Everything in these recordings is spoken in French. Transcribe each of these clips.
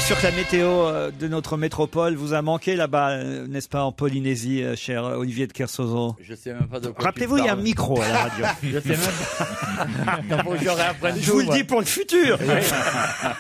sûr que la météo de notre métropole vous a manqué là-bas, n'est-ce pas, en Polynésie, cher Olivier de Kersauzon? Je sais même pas de quoi. Rappelez-vous, il y a un micro à la radio. Je sais même pas. Je vous le dis pour le futur.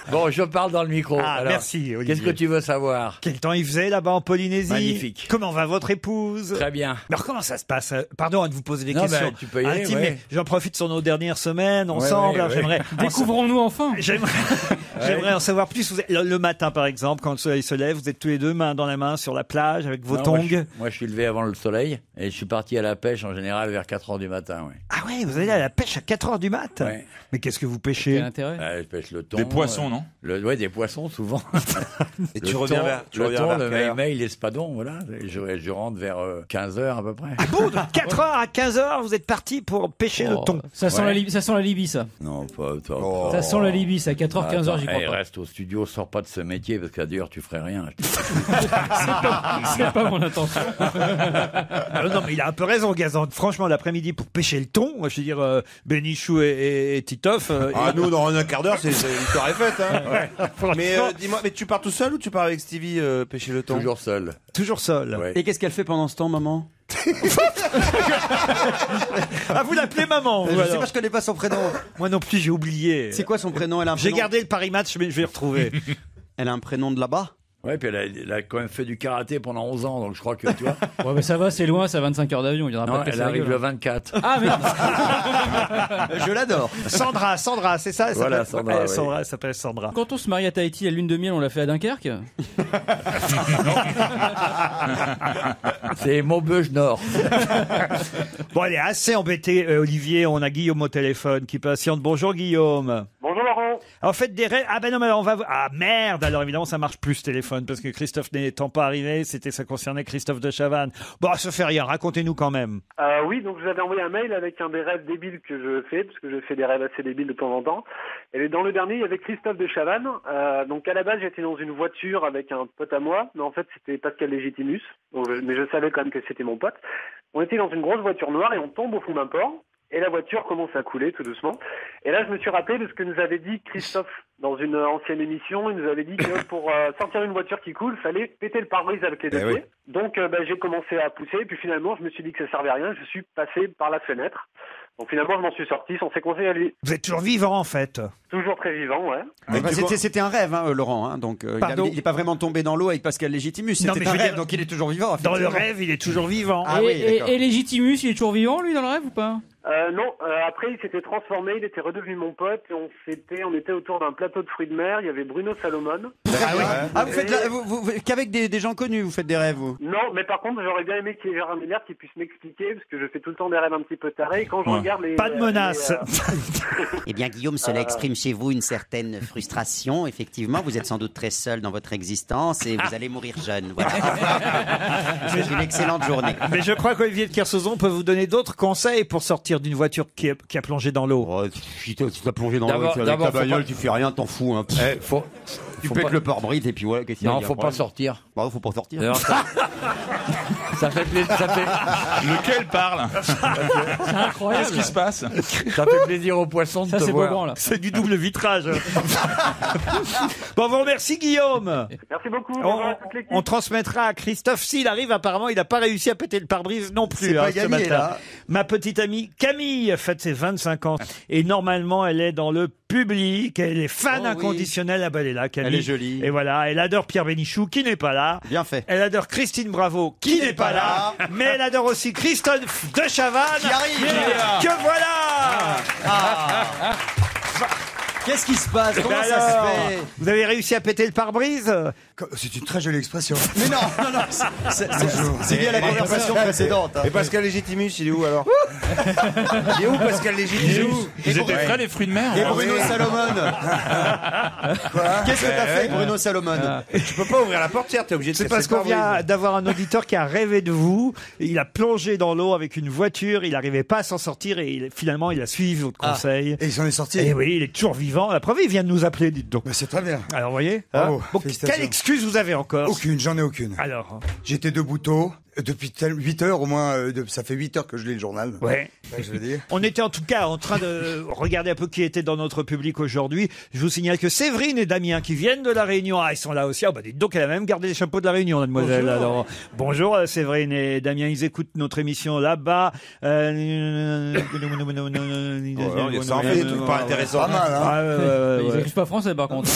Bon, je parle dans le micro. Ah, Alors, merci, Olivier. qu'est-ce que tu veux savoir? Quel temps il faisait là-bas en Polynésie? Magnifique. Comment va votre épouse? Très bien. Mais alors comment ça se passe? Pardon de vous poser des Non, questions. ben, tu peux y aller, intimes, ouais. mais j'en profite sur nos dernières semaines ensemble. Alors, j'aimerais. Découvrons-nous enfin. J'aimerais en savoir plus. Vous êtes, le matin, par exemple, quand le soleil se lève, vous êtes tous les deux main dans la main sur la plage avec vos tongs. Moi, je suis levé avant le soleil et je suis parti à la pêche en général vers 4h du matin. Ouais. Ah ouais, vous allez à la pêche à 4h du mat. Ouais. Mais qu'est-ce que vous pêchez? Quel intérêt? Je pêche le thon. Des poissons, non? Ouais, des poissons souvent. Et tu reviens vers le quelle heure? mail, l'espadon, voilà. Je rentre vers 15h à peu près. Ah bon, de 4h à 15h, vous êtes parti pour pêcher le thon. Ça sent, ça sent la Libye, ça. Non, pas. Ça sent la Libye, ça. 4h, 15h, j'y crois pas. Reste au studio, sors pas de ce métier parce qu'à d'ailleurs tu ferais rien. C'est pas mon intention. Non, mais il a un peu raison, Gazan. Franchement, l'après-midi pour pêcher le thon, je veux dire, Bénichou et Titoff. Nous, dans un quart d'heure, c'est l'histoire est faite. Hein. Mais dis-moi, mais tu pars tout seul ou tu pars avec Stevie pêcher le thon? Toujours seul. Toujours seul. Ouais. Et qu'est-ce qu'elle fait pendant ce temps, maman? Ah, vous l'appelez maman, vous, Je sais alors. pas, je connais pas son prénom. Moi non plus, j'ai oublié. C'est quoi son prénom? Elle a un J'ai prénom... gardé le Paris Match, mais je vais le retrouver. Elle a un prénom de là-bas? Ouais, puis elle a quand même fait du karaté pendant 11 ans, donc je crois que tu vois. Ouais, mais ça va, c'est loin, c'est à 25 heures d'avion. Il viendra Non, pas te casser elle la arrive gueule. le 24. Ah, merde. Je l'adore. Sandra, c'est ça? Elle Voilà, s'appelle- Sandra, ouais, oui. Sandra, elle s'appelle Sandra. Quand on se marie à Tahiti, la lune de miel, on l'a fait à Dunkerque. C'est Maubeuge Nord. Bon, elle est assez embêtée, Olivier. On a Guillaume au téléphone qui patiente. Bonjour, Guillaume. Bonjour Laurent. En fait, des rêves. Ah ben non, mais alors on va. Ah merde. Alors évidemment, ça marche plus ce téléphone parce que Christophe n'étant pas arrivé, ça concernait Christophe de Chavannes. Bon, ça fait rien. Racontez-nous quand même. Oui, donc je vous avais envoyé un mail avec un des rêves débiles que je fais, parce que je fais des rêves assez débiles de temps en temps. Et dans le dernier, il y avait Christophe de Chavannes. Donc à la base, j'étais dans une voiture avec un pote à moi, mais en fait, c'était Pascal Légitimus. Mais je savais quand même que c'était mon pote. On était dans une grosse voiture noire et on tombe au fond d'un port. Et la voiture commence à couler tout doucement. Et là, je me suis rappelé de ce que nous avait dit Christophe dans une ancienne émission. Il nous avait dit que pour sortir une voiture qui coule, fallait péter le pare-brise avec les deux pieds. Oui. Donc, j'ai commencé à pousser. Et puis finalement, je me suis dit que ça servait à rien. Je suis passé par la fenêtre. Donc finalement, je m'en suis sorti sans ses conseils à lui. Vous êtes toujours vivant en fait. Toujours très vivant, ouais. C'était un rêve, hein, Laurent. Hein, donc, il n'est pas vraiment tombé dans l'eau avec Pascal Légitimus. Non, C'était mais un je veux rêve, dire, donc il est toujours vivant. Dans le effectivement. rêve, il est toujours vivant. Ah oui, d'accord. Et Légitimus, il est toujours vivant, lui, dans le rêve ou pas? Non, après il s'était transformé, il était redevenu mon pote et on était autour d'un plateau de fruits de mer, il y avait Bruno Salomon. Ah, vous faites qu'avec des gens connus, vous faites des rêves, vous? Non, mais par contre j'aurais bien aimé qu'il y ait Gérard Miller qui puisse m'expliquer, parce que je fais tout le temps des rêves un petit peu tarés, et quand je regarde les... Pas de menace. Eh bien, Guillaume, cela exprime chez vous une certaine frustration. Effectivement, vous êtes sans doute très seul dans votre existence et vous allez mourir jeune. Voilà. C'est une excellente journée. Mais je crois qu'Olivier de Kersauzon peut vous donner d'autres conseils pour sortir d'une voiture qui a plongé dans l'eau. Oh, si t'as plongé dans l'eau D'abord, avec ta faut bagnole, pas- tu fais rien, t'en fous. Hein. Tu faut pètes pas- le pare-brise et puis voilà. Qu'est-ce qu'il y a à Non, dire, faut après pas sortir. Bah, faut pas sortir. D'ailleurs, ça fait plaisir. Lequel parle? C'est incroyable. Qu'est-ce qui se passe? Ça fait plaisir aux poissons de Ça, te c'est voir. Beaugrand, là. C'est du double vitrage. Bon, vous remercie, Guillaume. Merci beaucoup, bonjour à toute l'équipe. On transmettra à Christophe s'il arrive. Apparemment, il n'a pas réussi à péter le pare-brise non plus. C'est pas ce gagné, matin. là. Ma petite amie Camille fête ses 25 ans et normalement, elle est dans le public. Elle est fan Oh oui. inconditionnelle. Ah ben, elle est là, Camille. Elle est jolie. Et voilà, elle adore Pierre Bénichou, qui n'est pas là. Bien fait. Elle adore Christine Bravo, qui n'est pas là. Mais elle adore aussi Christophe de Chavannes. Qui arrive. Que voilà. Qu'est-ce qui se passe? Comment Ben ça se alors, fait? vous avez réussi à péter le pare-brise? C'est une très jolie expression. Mais non, c'est lié à la conversation précédente. hein. Et Pascal Légitimus, il est où alors? Il est où Pascal Légitimus? Ils étaient frais, les fruits de mer? Et hein? Bruno Salomon. Qu'est-ce que t'as fait avec Bruno Salomon? Tu peux pas ouvrir la portière, t'es obligé de C'est casser parce le qu'on vient pare-brise. d'avoir un auditeur qui a rêvé de vous. Il a plongé dans l'eau avec une voiture. Il n'arrivait pas à s'en sortir et finalement, il a suivi votre conseil. Et il s'en est sorti. Et oui, il est toujours vivant. La preuve, il vient de nous appeler, dites donc. Mais c'est très bien. Alors, vous voyez Bravo, Bon, félicitations. quelle excuse vous avez encore? Aucune, j'en ai aucune. Alors, J'étais debout tôt, Depuis 8 heures au moins, ça fait 8 heures que je lis le journal. Ouais. Je veux dire. On était en tout cas en train de regarder un peu qui était dans notre public aujourd'hui. Je vous signale que Séverine et Damien qui viennent de La Réunion, ils sont là aussi. Ah bah dites donc, elle a même gardé les chapeaux de La Réunion, mademoiselle. Bonjour. Alors, bonjour Séverine et Damien, ils écoutent notre émission là-bas. Ça en fait des trucs pas intéressants. Pas mal, hein. Ah, Ils n'écrivent pas français par contre.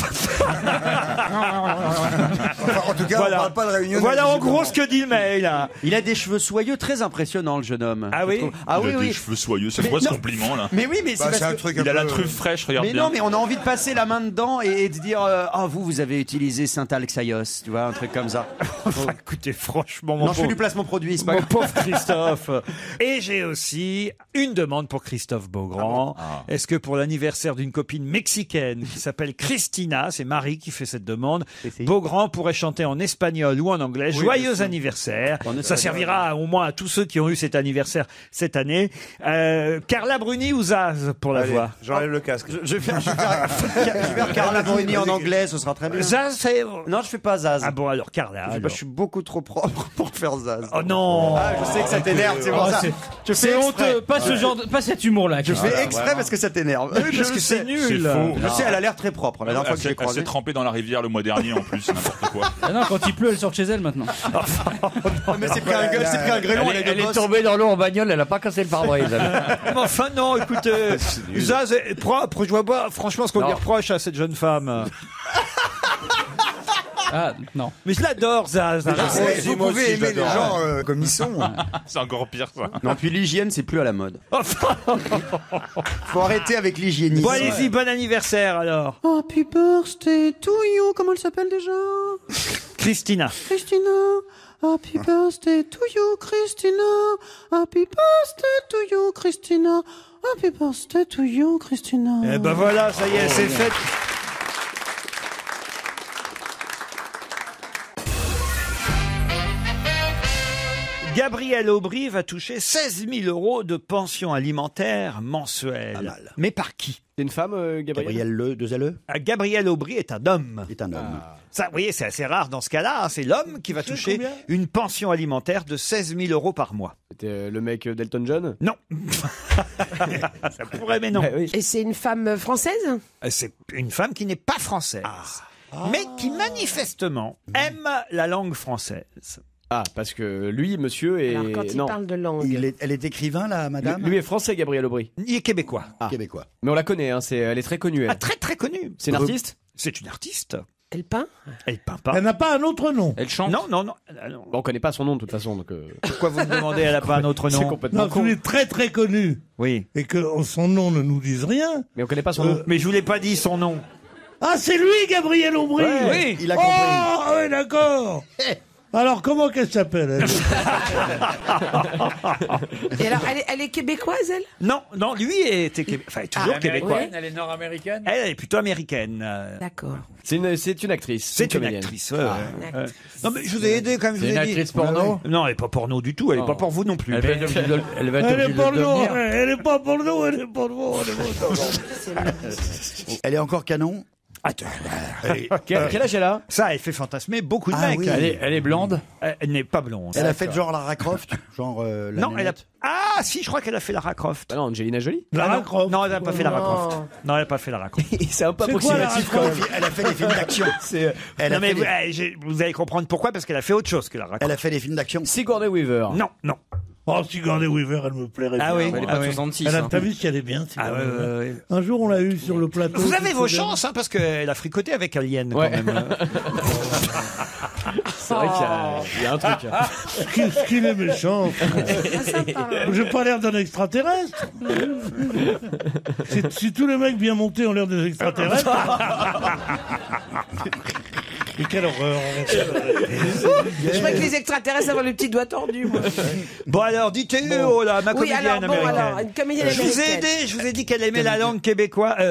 Enfin, en tout cas, Voilà. on parle pas de Réunion. Voilà en gros ce que dit le mail. Il a des cheveux soyeux très impressionnants, le jeune homme. Ah je oui trouve. Ah oui, Il a oui. des cheveux soyeux, c'est Mais quoi ce non. compliment là? Mais oui, mais c'est Bah, parce c'est un que... truc Il a la peu- truffe fraîche, regarde Mais bien. non, mais on a envie de passer la main dedans et de dire ah vous avez utilisé Saint-Alexaios, tu vois, un truc comme ça. Enfin, écoutez, franchement, mon Non, je fais pauvre- du placement produit, c'est pas Mon grave. pauvre Christophe. Et j'ai aussi une demande pour Christophe Beaugrand. Est-ce que pour l'anniversaire d'une copine mexicaine qui s'appelle Christina, c'est Marie qui fait cette demande, Beaugrand pourrait chanter en espagnol ou en anglais Joyeux anniversaire. Ça servira au moins à tous ceux qui ont eu cet anniversaire cette année. Carla Bruni ou Zaz pour la Allez, voix? j'enlève le casque. Je vais faire Carla Bruni en anglais, ce sera très bien. Zaz, c'est... Non, je fais pas Zaz. Ah bon, alors Carla. Je alors. suis beaucoup trop propre pour faire Zaz. Oh non. Ah, je sais que ça t'énerve, c'est pour ça. Je C'est fais exprès. honteux, pas ce genre pas cet humour-là. Je fais exprès parce que ça t'énerve. Oui, parce Je que sais. c'est nul. C'est faux. Je sais, elle a l'air très propre. La dernière fois que je l'ai Elle s'est croisée. trempée dans la rivière le mois dernier en plus, c'est n'importe quoi. Ah non, quand il pleut, elle sort chez elle maintenant. Mais c'est pris un grêlon, Elle est tombée dans l'eau en bagnole, elle a pas cassé le pare-brise. Mais enfin non, écoutez, Zaz est propre, je vois pas franchement ce qu'on lui reproche à cette jeune femme. Ah non. Mais je l'adore, Zaz. Ouais, vous moi pouvez aussi, aimer les j'adore. gens comme ils sont. C'est encore pire ça. Non, puis l'hygiène, c'est plus à la mode. Enfin, Faut arrêter avec l'hygiénisme. bon allez-y, bon anniversaire alors. Happy birthday to you. Comment elle s'appelle déjà? Christina. Christina. Happy birthday to you, Christina. Happy birthday to you, Christina. Happy birthday to you, Christina. Eh ben voilà, ça y est, c'est fait. Gabriel Aubry va toucher 16 000 euros de pension alimentaire mensuelle. Mais par qui? C'est une femme, Gabriel. Le, 2 LE Gabriel Aubry est un homme. est un homme. Ça, vous voyez, c'est assez rare dans ce cas-là. Hein. C'est l'homme qui va toucher une pension alimentaire de 16 000 euros par mois. C'était le mec d'Elton John. Non. Ça pourrait, mais non. oui. Et c'est une femme française? C'est une femme qui n'est pas française, mais qui manifestement aime la langue française. Ah, parce que lui, monsieur, est. Alors, quand il non. parle de langue. Elle est écrivain, là, madame Lui est français, Gabriel Aubry. Il est québécois. Québécois. Mais on la connaît, hein, elle est très connue. Elle. Ah, très très connue. C'est une artiste. C'est une artiste. Elle peint? Elle peint pas. Elle n'a pas un autre nom. Elle chante. Non, non, non. Ah, non. Bon, on connaît pas son nom de toute façon, donc. Pourquoi vous me demandez, elle n'a pas un autre C'est nom? complètement Non, con. celui très très connu. Oui. Et que son nom ne nous dise rien. Mais on connaît pas son nom. Mais je vous l'ai pas dit son nom. Ah, c'est lui, Gabriel Aubry. Oui. Il a compris. Oh, oui, d'accord. Alors, comment qu'elle s'appelle elle Et alors, elle est québécoise, elle? Non, non, lui était enfin, toujours québécois. ouais. Elle est nord-américaine. Elle est plutôt américaine. D'accord. C'est une actrice. C'est une comédienne. actrice. Ouais. Non, mais je vous ai aidé quand même. Je C'est vous une ai dit. actrice porno. Non, elle est pas porno du tout. Elle est pas pour vous non plus. Elle va être obligée de Elle est porno. Elle est pas porno, elle est porno. Elle est encore canon. Attends. Quel âge elle a? Ça, elle fait fantasmer beaucoup de Ah mecs. oui. Elle est blonde. Elle n'est pas blonde. Elle a fait genre Lara Croft, genre la Non, elle a. nénette. Ah, si, je crois qu'elle a fait Lara Croft. Ah non, Angelina Jolie. Lara Ah, non. Croft. Non, elle n'a pas fait Lara Non. Croft. Non, elle n'a pas fait Lara Croft. C'est un peu C'est quoi, approximatif Lara quand Croft même. Elle a fait des films d'action. Elle Non, a mais fait vous allez comprendre pourquoi, parce qu'elle a fait autre chose que Lara Croft. Elle a fait des films d'action. Sigourney Weaver. Non, non. Oh, Sigourney Weaver, elle me plairait Ah bien. oui. Elle est Ah pas de oui. 66. Elle a, hein. t'as vu si elle est bien, Ah, Sigourney ouais, Weaver. ouais, ouais. Un jour, on l'a eu sur le plateau. Vous avez tout vos soudain. chances, hein, parce qu'elle a fricoté avec Alien Ouais. quand même. C'est vrai qu'il y a un truc. Qu'il est méchant. J'ai pas l'air d'un extraterrestre. Si tous les mecs bien montés ont l'air des extraterrestres. Mais quelle horreur. Je crois que les extraterrestres avaient le petit doigt tordu, moi. Bon alors, dites-le, là, ma Oui, comédienne alors, bon, américaine. alors, une comédienne Je vous ai américaine. aidé, je vous ai dit qu'elle aimait la langue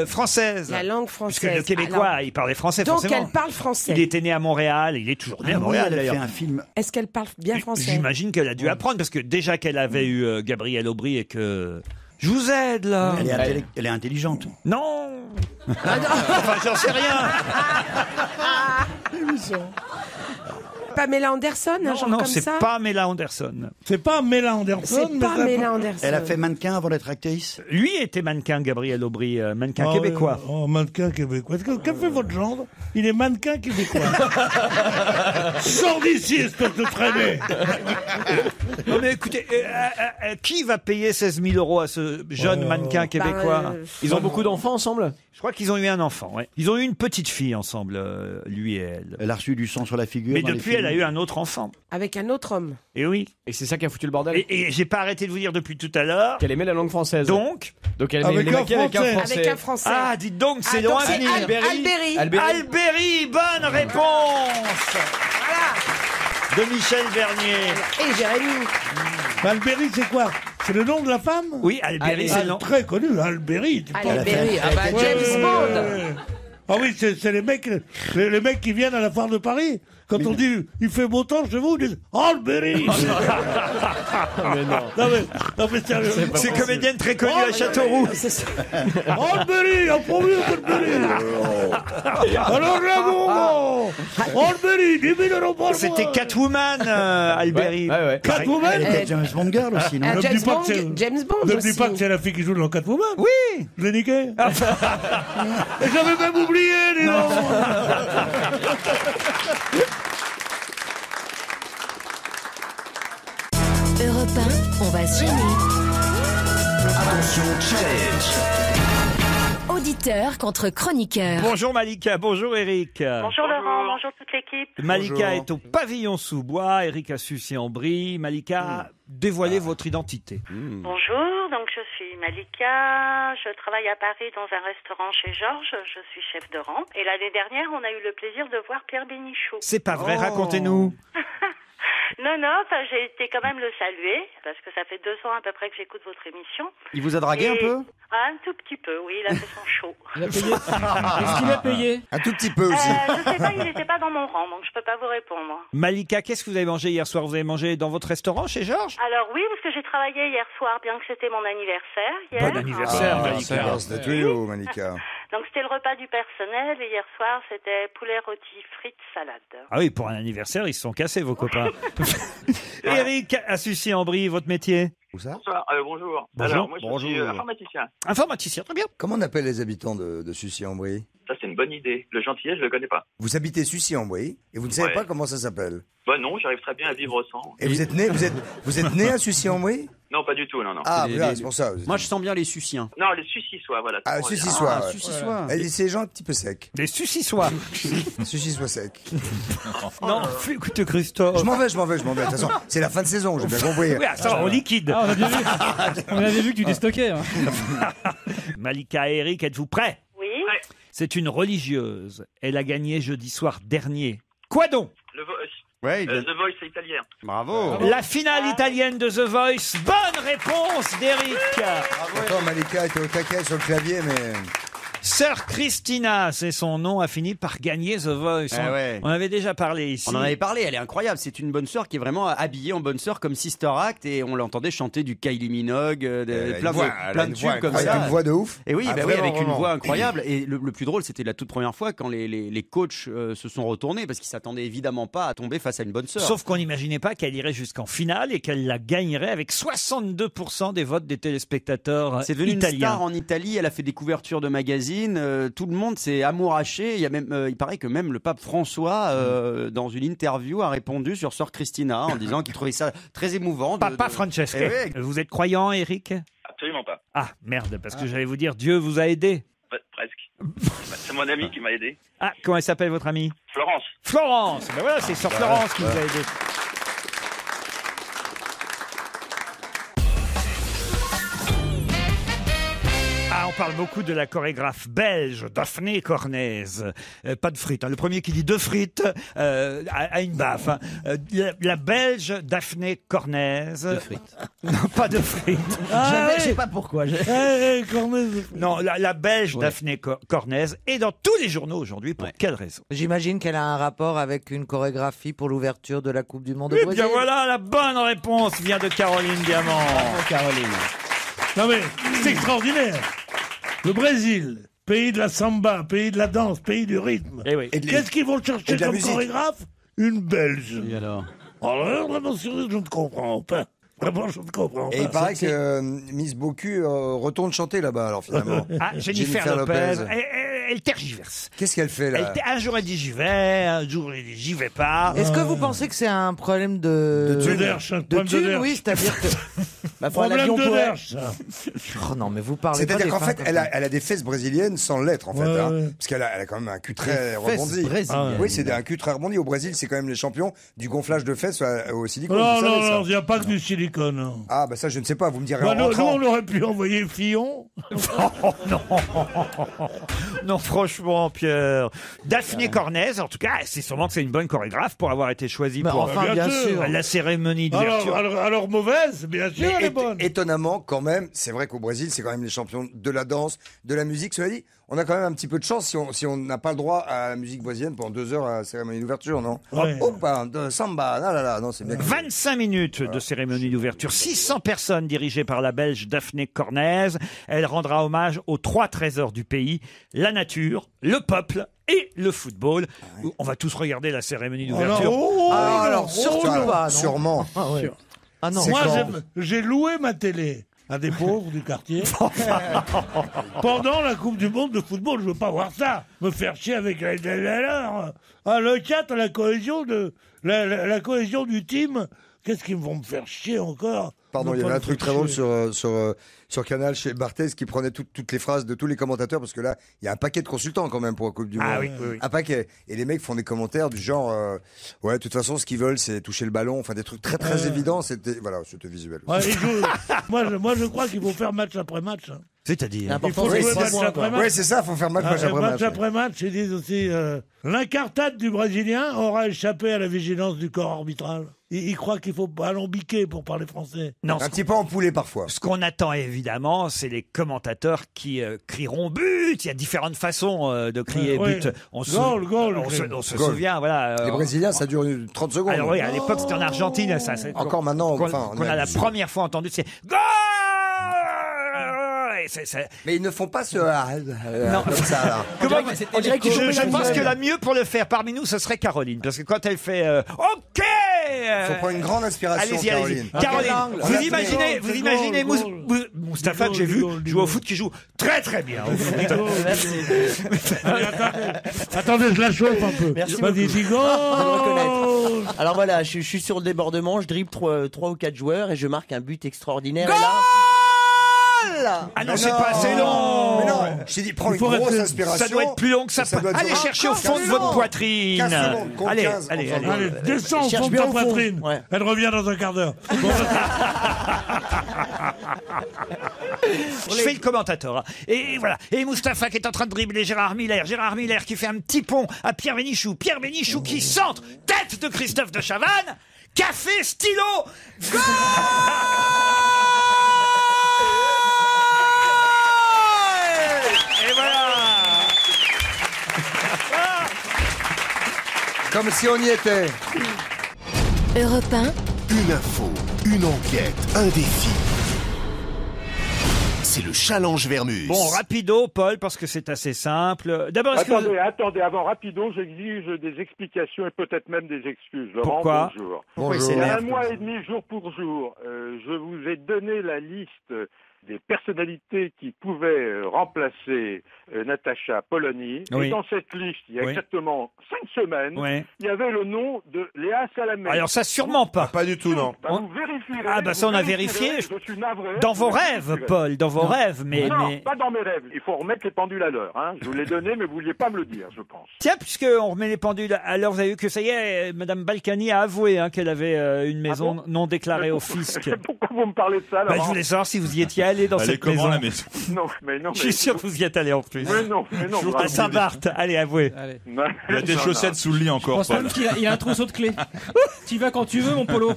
française. La langue française. Parce que le québécois, Alors, il parlait français, donc, forcément. elle parle français. Il était né à Montréal, il est toujours né à Ah oui, Montréal, elle a d'ailleurs. fait un film. Est-ce qu'elle parle bien français? J'imagine qu'elle a dû apprendre, parce que déjà qu'elle avait eu Gabriel Aubry et que... Je vous aide, là. Elle est intelligente. Non. Enfin, j'en sais rien. Pamela Anderson, un genre Non, comme c'est ça Pamela Anderson. C'est pas Mela Anderson. C'est pas Pamela Anderson. Elle a fait mannequin avant d'être actrice. Lui était mannequin, Gabriel Aubry, mannequin Ah, québécois. Oh, mannequin québécois. Qu'a fait votre gendre? Il est mannequin québécois. Sors d'ici, espèce de traînée. Non mais écoutez, qui va payer 16 000 € à ce jeune mannequin québécois? Ils ont beaucoup d'enfants ensemble? Je crois qu'ils ont eu un enfant, ouais. Ils ont eu une petite fille ensemble, lui et elle. Elle a reçu du sang sur la figure. Mais dans les depuis, elle a films. eu un autre enfant. Avec un autre homme. Et oui. Et c'est ça qui a foutu le bordel? Et j'ai pas arrêté de vous dire depuis tout à l'heure. Qu'elle aimait la langue française. Donc elle aimait les maquis avec un français. Avec un français. Ah, dites donc, c'est donc loin c'est venir. Albéry. Albéry, bonne réponse de Michel Bernier. Et Jérémy. Albéry, c'est quoi? C'est le nom de la femme? Oui, Albéry, c'est le nom. Très connu, Albéry. Albéry. Ah bah, James Bond. Ah oui, c'est les mecs qui viennent à la foire de Paris. Quand on dit il fait beau temps chez vous, ils disent Albéry. Mais non. Non mais sérieux. C'est comédienne très connue à Châteauroux. Albéry, a promis Albéry. Alors là, bon, Albéry, 10 000 € par mois. C'était Catwoman, Albéry. Ouais. Catwoman. Elle était James Bond girl aussi, non? James Bond Ne me aussi. dis pas que c'est la fille qui joue dans Catwoman. Oui. Je l'ai niqué. Et j'avais même oublié, dis donc. Europe 1, on va se gêner. Attention, challenge. Auditeur contre chroniqueur. Bonjour Malika, bonjour Eric. Bonjour Laurent, bonjour toute l'équipe. Malika est au pavillon sous bois, Eric a Sucy-en-Brie. Malika, dévoilez votre identité. Bonjour, donc je suis Malika, je travaille à Paris dans un restaurant chez Georges, je suis chef de rang. Et l'année dernière, on a eu le plaisir de voir Pierre Bénichou. C'est pas vrai, racontez-nous. Non, j'ai été quand même le saluer, parce que ça fait 2 ans à peu près que j'écoute votre émission. Il vous a dragué un peu? Un tout petit peu, oui, il a fait son show. Il a payé. Est-ce qu'il a payé? Un tout petit peu aussi. Je sais pas, il n'était pas dans mon rang, donc je peux pas vous répondre. Malika, qu'est-ce que vous avez mangé hier soir? Vous avez mangé dans votre restaurant chez Georges? Alors oui, parce que j'ai travaillé hier soir, bien que c'était mon anniversaire. Hier. Bon anniversaire, Malika. C'était tuyau, Malika. Donc c'était le repas du personnel et hier soir c'était poulet rôti frites salade. Ah oui, pour un anniversaire, ils se sont cassés vos copains. Eric à Sucy-en-Brie, votre métier? Où ça? Bonsoir, bonjour. Bonjour. Alors, moi, je suis informaticien. Informaticien, très bien. Comment on appelle les habitants de Sucy-en-Brie? Ça, c'est une bonne idée. Le gentillet, je le connais pas. Vous habitez Sucy-en-Brie et vous ne savez Ouais. pas comment ça s'appelle? Bah non, j'arrive très bien à vivre sans. Et vous êtes né à Sucy-en-Brie? Non, pas du tout, non. Ah, voilà, c'est pour ça. Moi, je sens bien les Suciens. Non, les Sucissois, voilà. Ah, Sucy-sois. ouais. Sucy-sois. Et c'est les gens un petit peu secs. Les Sucy-sois. Sucy-sois secs. Non, écoutez Christophe. Je m'en vais. De toute façon, c'est la fin de saison, j'ai bien compris. Oui, ça, en liquide. Ah, on avait vu que tu déstockais. Hein. Malika et Eric, êtes-vous prêts? Oui. C'est une religieuse. Elle a gagné jeudi soir dernier. Quoi donc? Le Voice. Ouais, The Voice italien. Bravo. La finale italienne de The Voice. Bonne réponse d'Eric. Attends, Malika était au taquet sur le clavier, mais... Sœur Christina, c'est son nom, a fini par gagner The Voice. Ah ouais. On avait déjà parlé ici. On en avait parlé, elle est incroyable. C'est une bonne sœur qui est vraiment habillée en bonne sœur comme Sister Act et on l'entendait chanter du Kylie Minogue, plein de tubes comme ça. Avec une voix de ouf. Et oui, Ah, bah oui, vraiment, avec une vraiment. voix incroyable. Et le plus drôle, c'était la toute première fois quand les coachs se sont retournés parce qu'ils s'attendaient évidemment pas à tomber face à une bonne sœur. Sauf qu'on n'imaginait pas qu'elle irait jusqu'en finale et qu'elle la gagnerait avec 62% des votes des téléspectateurs C'est devenu une italiens. star en Italie. Elle a fait des couvertures de magazines. Tout le monde s'est amouraché. Il y a même, il paraît que même le pape François, dans une interview, a répondu sur Sœur Christina en disant qu'il trouvait ça très émouvant. Papa Francesco. Eh ouais. Vous êtes croyant, Eric? Absolument pas. Ah, merde, parce que j'allais vous dire, Dieu vous a aidé. Ouais, presque. C'est mon ami qui m'a aidé. Ah, comment elle s'appelle votre amie? Florence. Florence. Ben voilà, c'est Sœur Florence qui vous a aidé. Ah, on parle beaucoup de la chorégraphe belge Daphné Cornez. Pas de frites. Hein. Le premier qui dit deux frites a une baffe. Hein. La belge Daphné Cornez. De frites. Non, pas de frites. Je sais pas pourquoi. Non, la belge Daphné Cornez est dans tous les journaux aujourd'hui. Pour quelle raison? J'imagine qu'elle a un rapport avec une chorégraphie pour l'ouverture de la Coupe du Monde de Eh Brésil. bien voilà, la bonne réponse vient de Caroline Diamant. Caroline. Non mais, c'est extraordinaire. Le Brésil, pays de la samba, pays de la danse, pays du rythme. Eh oui. Qu'est-ce qu'ils vont chercher de la comme musique. chorégraphe? une Belge. Et alors Vraiment, je ne comprends pas. Vraiment, je ne comprends pas. Et il paraît que Miss Bocu retourne chanter là-bas, alors finalement. Ah, Jennifer Lopez. Elle tergiverse. Qu'est-ce qu'elle fait là? Un jour elle dit j'y vais, un jour elle dit j'y vais pas. Est-ce que vous pensez que c'est un problème de thune, oui, c'est-à-dire que problème de nerfs, ça. Oh non, mais vous parlez. C'est-à-dire qu'en fait, elle a des fesses brésiliennes sans l'être, en fait, parce qu'elle a quand même un cul très rebondi. Oui, c'est un cul très rebondi. Au Brésil, c'est quand même les champions du gonflage de fesses au silicone. Non, il n'y a pas que du silicone. Ah, bah ça, je ne sais pas. Vous me direz. Nous, on aurait pu envoyer Fillon. Non, franchement, Pierre. Daphné Cornez, en tout cas, c'est sûrement que c'est une bonne chorégraphe pour avoir été choisie pour bien sûr. la cérémonie d'ouverture. Alors mauvaise, bien sûr, elle est bonne. Étonnamment, quand même, c'est vrai qu'au Brésil, c'est quand même les champions de la danse, de la musique. Cela dit, on a quand même un petit peu de chance si on n'a pas le droit à la musique brésilienne pendant 2 heures à la cérémonie d'ouverture, non? De samba, non, c'est bien. 25 minutes de cérémonie d'ouverture, 600 personnes dirigées par la Belge Daphné Cornez. Elle rendra hommage aux 3 trésors du pays, la nature, le peuple et le football. On va tous regarder la cérémonie d'ouverture. Alors, surtout pas, non. Sûrement. Ah non. Moi, j'ai loué ma télé à des pauvres du quartier pendant la Coupe du Monde de football. Je veux pas voir ça. Me faire chier avec le 4, la cohésion du team. Qu'est-ce qu'ils vont me faire chier encore? Pardon, il y avait un truc très drôle sur Canal chez Barthez qui prenait toutes les phrases de tous les commentateurs, parce que là, il y a un paquet de consultants quand même pour la Coupe du Monde. Ah oui. Un paquet. Et les mecs font des commentaires du genre, ouais, de toute façon, ce qu'ils veulent, c'est toucher le ballon. Enfin, des trucs très très évidents. C'était visuel. Ouais, moi, je crois qu'il faut faire match après match. Hein. C'est-à-dire il faut jouer match après match. Oui, c'est ça, il faut faire match après match. Match après match, ils disent aussi l'incartade du Brésilien aura échappé à la vigilance du corps arbitral. Il croit qu'il faut alambiquer pour parler français. Non, un petit peu empoulé parfois. Ce qu'on attend évidemment, c'est les commentateurs qui crieront but. Il y a différentes façons de crier but. On se souvient, voilà. Les Brésiliens, ça dure 30 secondes. Alors oui, à l'époque, c'était en Argentine, ça. Encore maintenant, qu'on a la première fois entendu, c'est goal. Mais ils ne font pas ce comme ça là. On dirait je pense que la mieux pour le faire parmi nous, ce serait Caroline, parce que quand elle fait OK. Faut prendre une grande inspiration, Caroline. Caroline, vous imaginez Mustapha que j'ai vu jouer au foot, qui joue très très bien au foot. Merci. Attendez, je la chauffe un peu. Merci beaucoup. Reconnaître. Alors voilà, je suis sur le débordement, je dribble 3 ou 4 joueurs et je marque un but extraordinaire. Ah non, c'est pas assez long. Mais non, je t'ai dit, prends une grosse inspiration. Ça doit être plus long que ça. Allez chercher au fond de votre poitrine. 15 secondes, allez, descends au fond de ta poitrine. Ouais. Elle revient dans un quart d'heure. Je fais le commentateur. Et voilà. Et Mustapha qui est en train de dribbler Gérard Miller. Gérard Miller qui fait un petit pont à Pierre Bénichou. Pierre Bénichou qui centre. Tête de Christophe de Chavannes. Café, stylo. Goal! Et voilà. Comme si on y était. Europe 1. Une info, une enquête, un défi. C'est le challenge Vermus. Bon, rapido, Paul, parce que c'est assez simple. D'abord, attendez, avant rapido, j'exige des explications et peut-être même des excuses. Laurent, pourquoi? Bonjour. Bonjour. Il y a 1 mois et demi, jour pour jour, je vous ai donné la liste des personnalités qui pouvaient remplacer Natacha Polony. Oui. Et dans cette liste, il y a exactement 5 semaines, il y avait le nom de Léa Salamé. Alors ça, sûrement pas. Pas du tout, non. Vous vérifierez. Ah bah ça, on a vérifié. Je suis navré. Dans vos rêves, Paul, dans vos rêves. Non, pas dans mes rêves. Il faut remettre les pendules à l'heure. Hein. Je vous l'ai donné, mais vous vouliez pas me le dire, je pense. Tiens, puisqu'on remet les pendules à l'heure, vous avez vu que ça y est, Madame Balkany a avoué qu'elle avait une maison non déclarée au fisc. Pourquoi vous me parlez de ça, Laurent? Je voulais savoir si vous y étiez allé dans cette maison. La maison. Non, mais non. Je suis sûr que vous y êtes allé en plus. Mais non. À Saint-Barth, allez, avouez. Allez. Il y a des chaussettes sous le lit encore, Je pense même qu'il a un trousseau de clés. Tu y vas quand tu veux, mon Polo.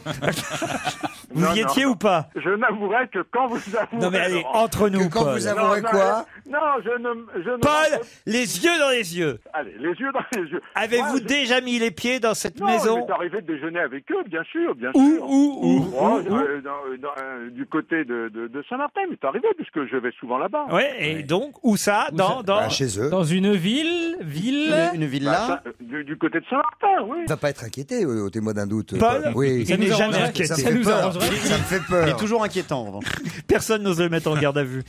Vous y étiez ou pas? Je n'avouerai que quand vous avouerez... Non mais allez, entre nous, quand Paul. vous avouerez quoi? Non, je ne... Paul, les yeux dans les yeux. Allez, les yeux dans les yeux. Avez-vous déjà mis les pieds dans cette Non, maison? il m'est arrivé de déjeuner avec eux, bien sûr, bien Où, sûr. Du côté de Saint-Martin, il m'est arrivé, puisque je vais souvent là-bas. Ouais, et donc, où ça? Chez eux. Dans une ville Une villa. Du côté de Saint-Martin, oui. Il va pas être inquiété au témoin d'un doute. Paul, oui. il n'est jamais inquiété. Ça me fait peur. Ça me fait peur. Il est toujours inquiétant, en revanche. Personne n'ose le mettre en garde à vue.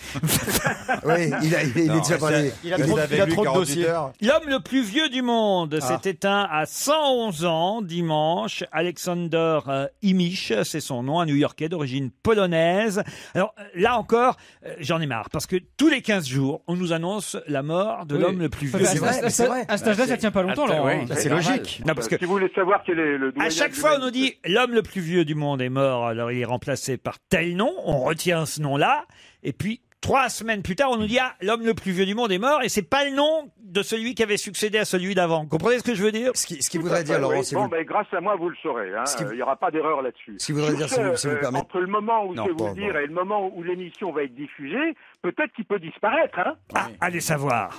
Oui, il est déjà parlé. Il a trop de dossiers. L'homme le plus vieux du monde s'est éteint à 111 ans dimanche. Alexander Imich, c'est son nom, un New-Yorkais d'origine polonaise. Alors là encore, j'en ai marre parce que tous les 15 jours, on nous annonce la mort de l'homme le plus vieux. C'est vrai, c'est vrai. À cet âge-là, ça tient pas longtemps, Laurent. C'est logique. Non, parce que Si vous voulez savoir quel est le doyen à chaque de fois, on nous l'humanité- dit l'homme le plus vieux du monde est mort, alors il est remplacé par tel nom, on retient ce nom-là, et puis 3 semaines plus tard, on nous dit l'homme le plus vieux du monde est mort, et c'est pas le nom de celui qui avait succédé à celui d'avant. Vous comprenez ce que je veux dire? Ce qui voudrait dire, Laurent, c'est Bon, ben, grâce à moi, vous le saurez. Hein. Il n'y aura pas d'erreur là-dessus. Ce qui voudrait dire, si vous permettez. Entre le moment où Non, je vais vous pas- le dire et le moment où l'émission va être diffusée, peut-être qu'il peut disparaître. Hein. Allez savoir.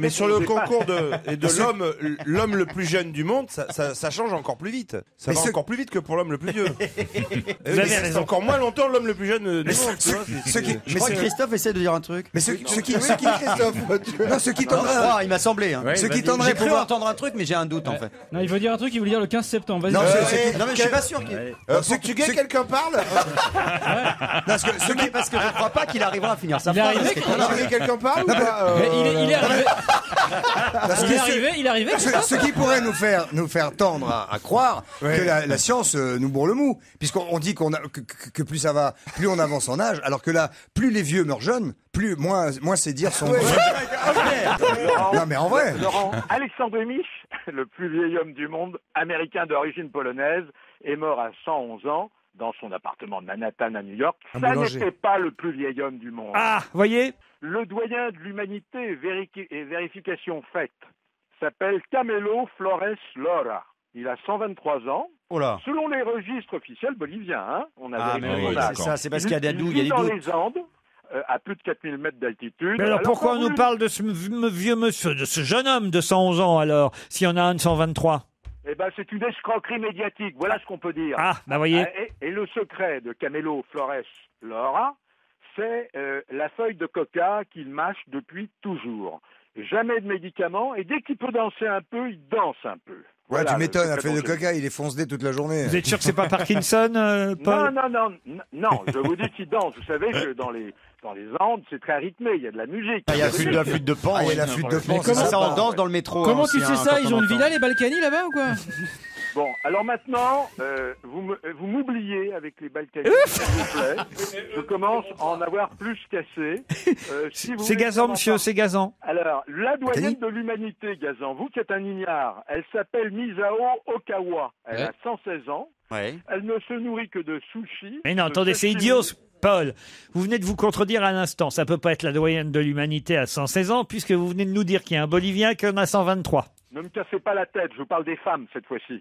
Mais sur le concours de l'homme le plus jeune du monde, ça change encore plus vite. Ça va encore plus vite que pour l'homme le plus vieux. Vous avez raison. Encore moins longtemps l'homme le plus jeune du monde. tu vois, Je crois que Christophe essaie de dire un truc. Mais ce qui Christophe, non, ce qui Non, tendra, il m'a semblé. Hein. ce qui J'ai tendrait cru pouvoir. entendre un truc, mais j'ai un doute en fait. Non, il veut dire un truc, il veut dire le 15 septembre. Vas-y. Non, Non, mais je suis pas sûr qu'il. Portugais, quelqu'un parle Parce que je crois pas qu'il arrivera à finir sa Il est phrase. arrivé, Portugais, quelqu'un parle ou pas Mais il est arrivé. Parce que Il est arrivé. ce qui pourrait nous faire tendre à croire que la science nous bourre le mou, puisqu'on dit que plus ça va, plus on avance en âge, alors que là, plus les vieux meurent jeunes, moins ces dires sont. Non mais en vrai. Laurent, Alexandre Imich, le plus vieil homme du monde, américain d'origine polonaise, est mort à 111 ans dans son appartement de Manhattan à New York. Un Ça boulanger. n'était pas le plus vieil homme du monde. Ah, voyez? Le doyen de l'humanité et vérification faite s'appelle Camelo Flores Lora. Il a 123 ans. Oh là. Selon les registres officiels boliviens, hein, on a Ah, vérifié mais oui, son âge. c'est ça, c'est parce qu'il y a des doutes, il y a vit des dans doutes. les Andes, à plus de 4000 mètres d'altitude. Mais alors pourquoi quand on nous vous- parle de ce vieux monsieur, de ce jeune homme de 111 ans alors, s'il y en a un de 123? Eh ben, c'est une escroquerie médiatique, voilà ce qu'on peut dire. Ah, bah voyez. Et le secret de Camelo Flores Lora, c'est la feuille de coca qu'il mâche depuis toujours. Jamais de médicaments, et dès qu'il peut danser un peu, il danse un peu. Ouais, Voilà, tu le m'étonnes, un secret feuille de dont je- coca, il est fonce-dé toute la journée. Vous êtes sûr que c'est pas Parkinson, Paul? Non, je vous dis qu'il danse. Vous savez que dans les Andes, c'est très rythmé, il y a de la musique. Il y a la flûte de pan. Ah, il y a la flûte de pan, Mais comment ça, on danse dans le métro? Comment hein, tu c'est sais un- ça? quand Ils on ont une entend. villa, les Balkany, là-bas ou quoi? Bon, alors maintenant, vous m'oubliez avec les Balkany, s'il vous plaît. Je commence à en avoir plus qu'assez. Si vous C'est voulez gazant, qu'on en monsieur, parle- c'est gazant. Alors, la doyenne de l'humanité, Gazan, vous qui êtes un ignare, elle s'appelle Misao Okawa. Elle a 116 ans. Ouais. Elle ne se nourrit que de sushi. Mais non, de attendez, c'est sashimi. idiot, Paul. Vous venez de vous contredire à l'instant. Ça peut pas être la doyenne de l'humanité à 116 ans, puisque vous venez de nous dire qu'il y a un Bolivien qui en a 123. Ne me cassez pas la tête, je vous parle des femmes cette fois-ci.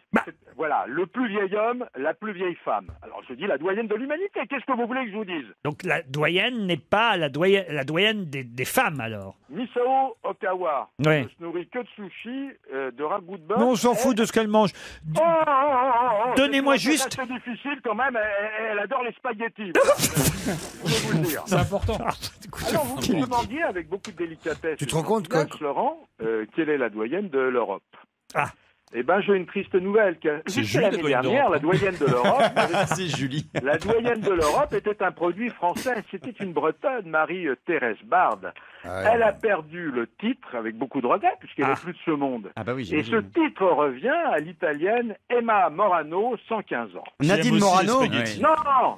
Voilà, le plus vieil homme, la plus vieille femme. Alors je dis la doyenne de l'humanité, qu'est-ce que vous voulez que je vous dise? Donc la doyenne n'est pas la doyenne des femmes, alors. Misao Okawa Ouais. ne se nourrit que de sushi, de ragoût de bœuf. Non, on s'en fout de ce qu'elle mange. Donnez-moi juste- C'est difficile quand même, elle adore les spaghettis. Je vais vous le dire. C'est important. Alors vous me demandiez avec beaucoup de délicatesse. Tu te rends compte, Jacques Coq Laurent, quelle est la doyenne de l'Europe? Ah. Eh ben, j'ai une triste nouvelle. C'est Jusqu'à Julie, l'année la doyenne dernière, la d'Europe. doyenne de l'Europe, C'est Julie. la doyenne de l'Europe était un produit français. C'était une Bretonne, Marie-Thérèse Bard. Elle a perdu le titre avec beaucoup de regrets puisqu'elle n'est plus de ce monde. Ah bah oui, Et ce j'imagine. titre revient à l'italienne Emma Morano, 115 ans. Nadine Morano.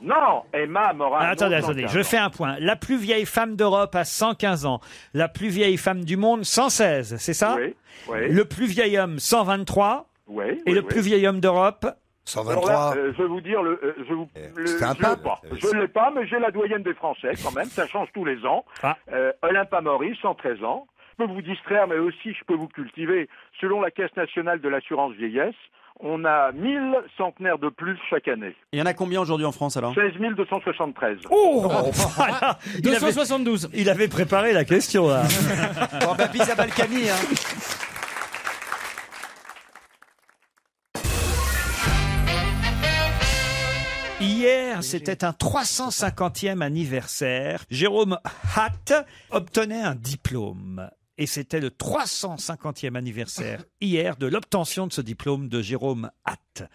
Non, Emma Morano. Ah, attendez, 115 je ans. fais un point. La plus vieille femme d'Europe a 115 ans. La plus vieille femme du monde, 116, c'est ça? Oui, oui. Le plus vieil homme, 123. Oui, Et oui, le oui. plus vieil homme d'Europe? 123. Alors là, je vais vous dire, c'est un je pape. l'ai pas. Je ne l'ai pas, mais j'ai la doyenne des Français quand même, ça change tous les ans. Ah. Olympe Amaury, 113 ans. peux vous distraire, mais aussi je peux vous cultiver. Selon la Caisse nationale de l'assurance vieillesse, on a 1000 centenaires de plus chaque année. Il y en a combien aujourd'hui en France alors 16 273. Oh, voilà. 272. Il avait préparé la question là. Bon, bah, Pisa Balkany, hein. Hier, c'était un 350e anniversaire. Jérôme Hatt obtenait un diplôme. Et c'était le 350e anniversaire, hier, de l'obtention de ce diplôme de Jérôme Hatt.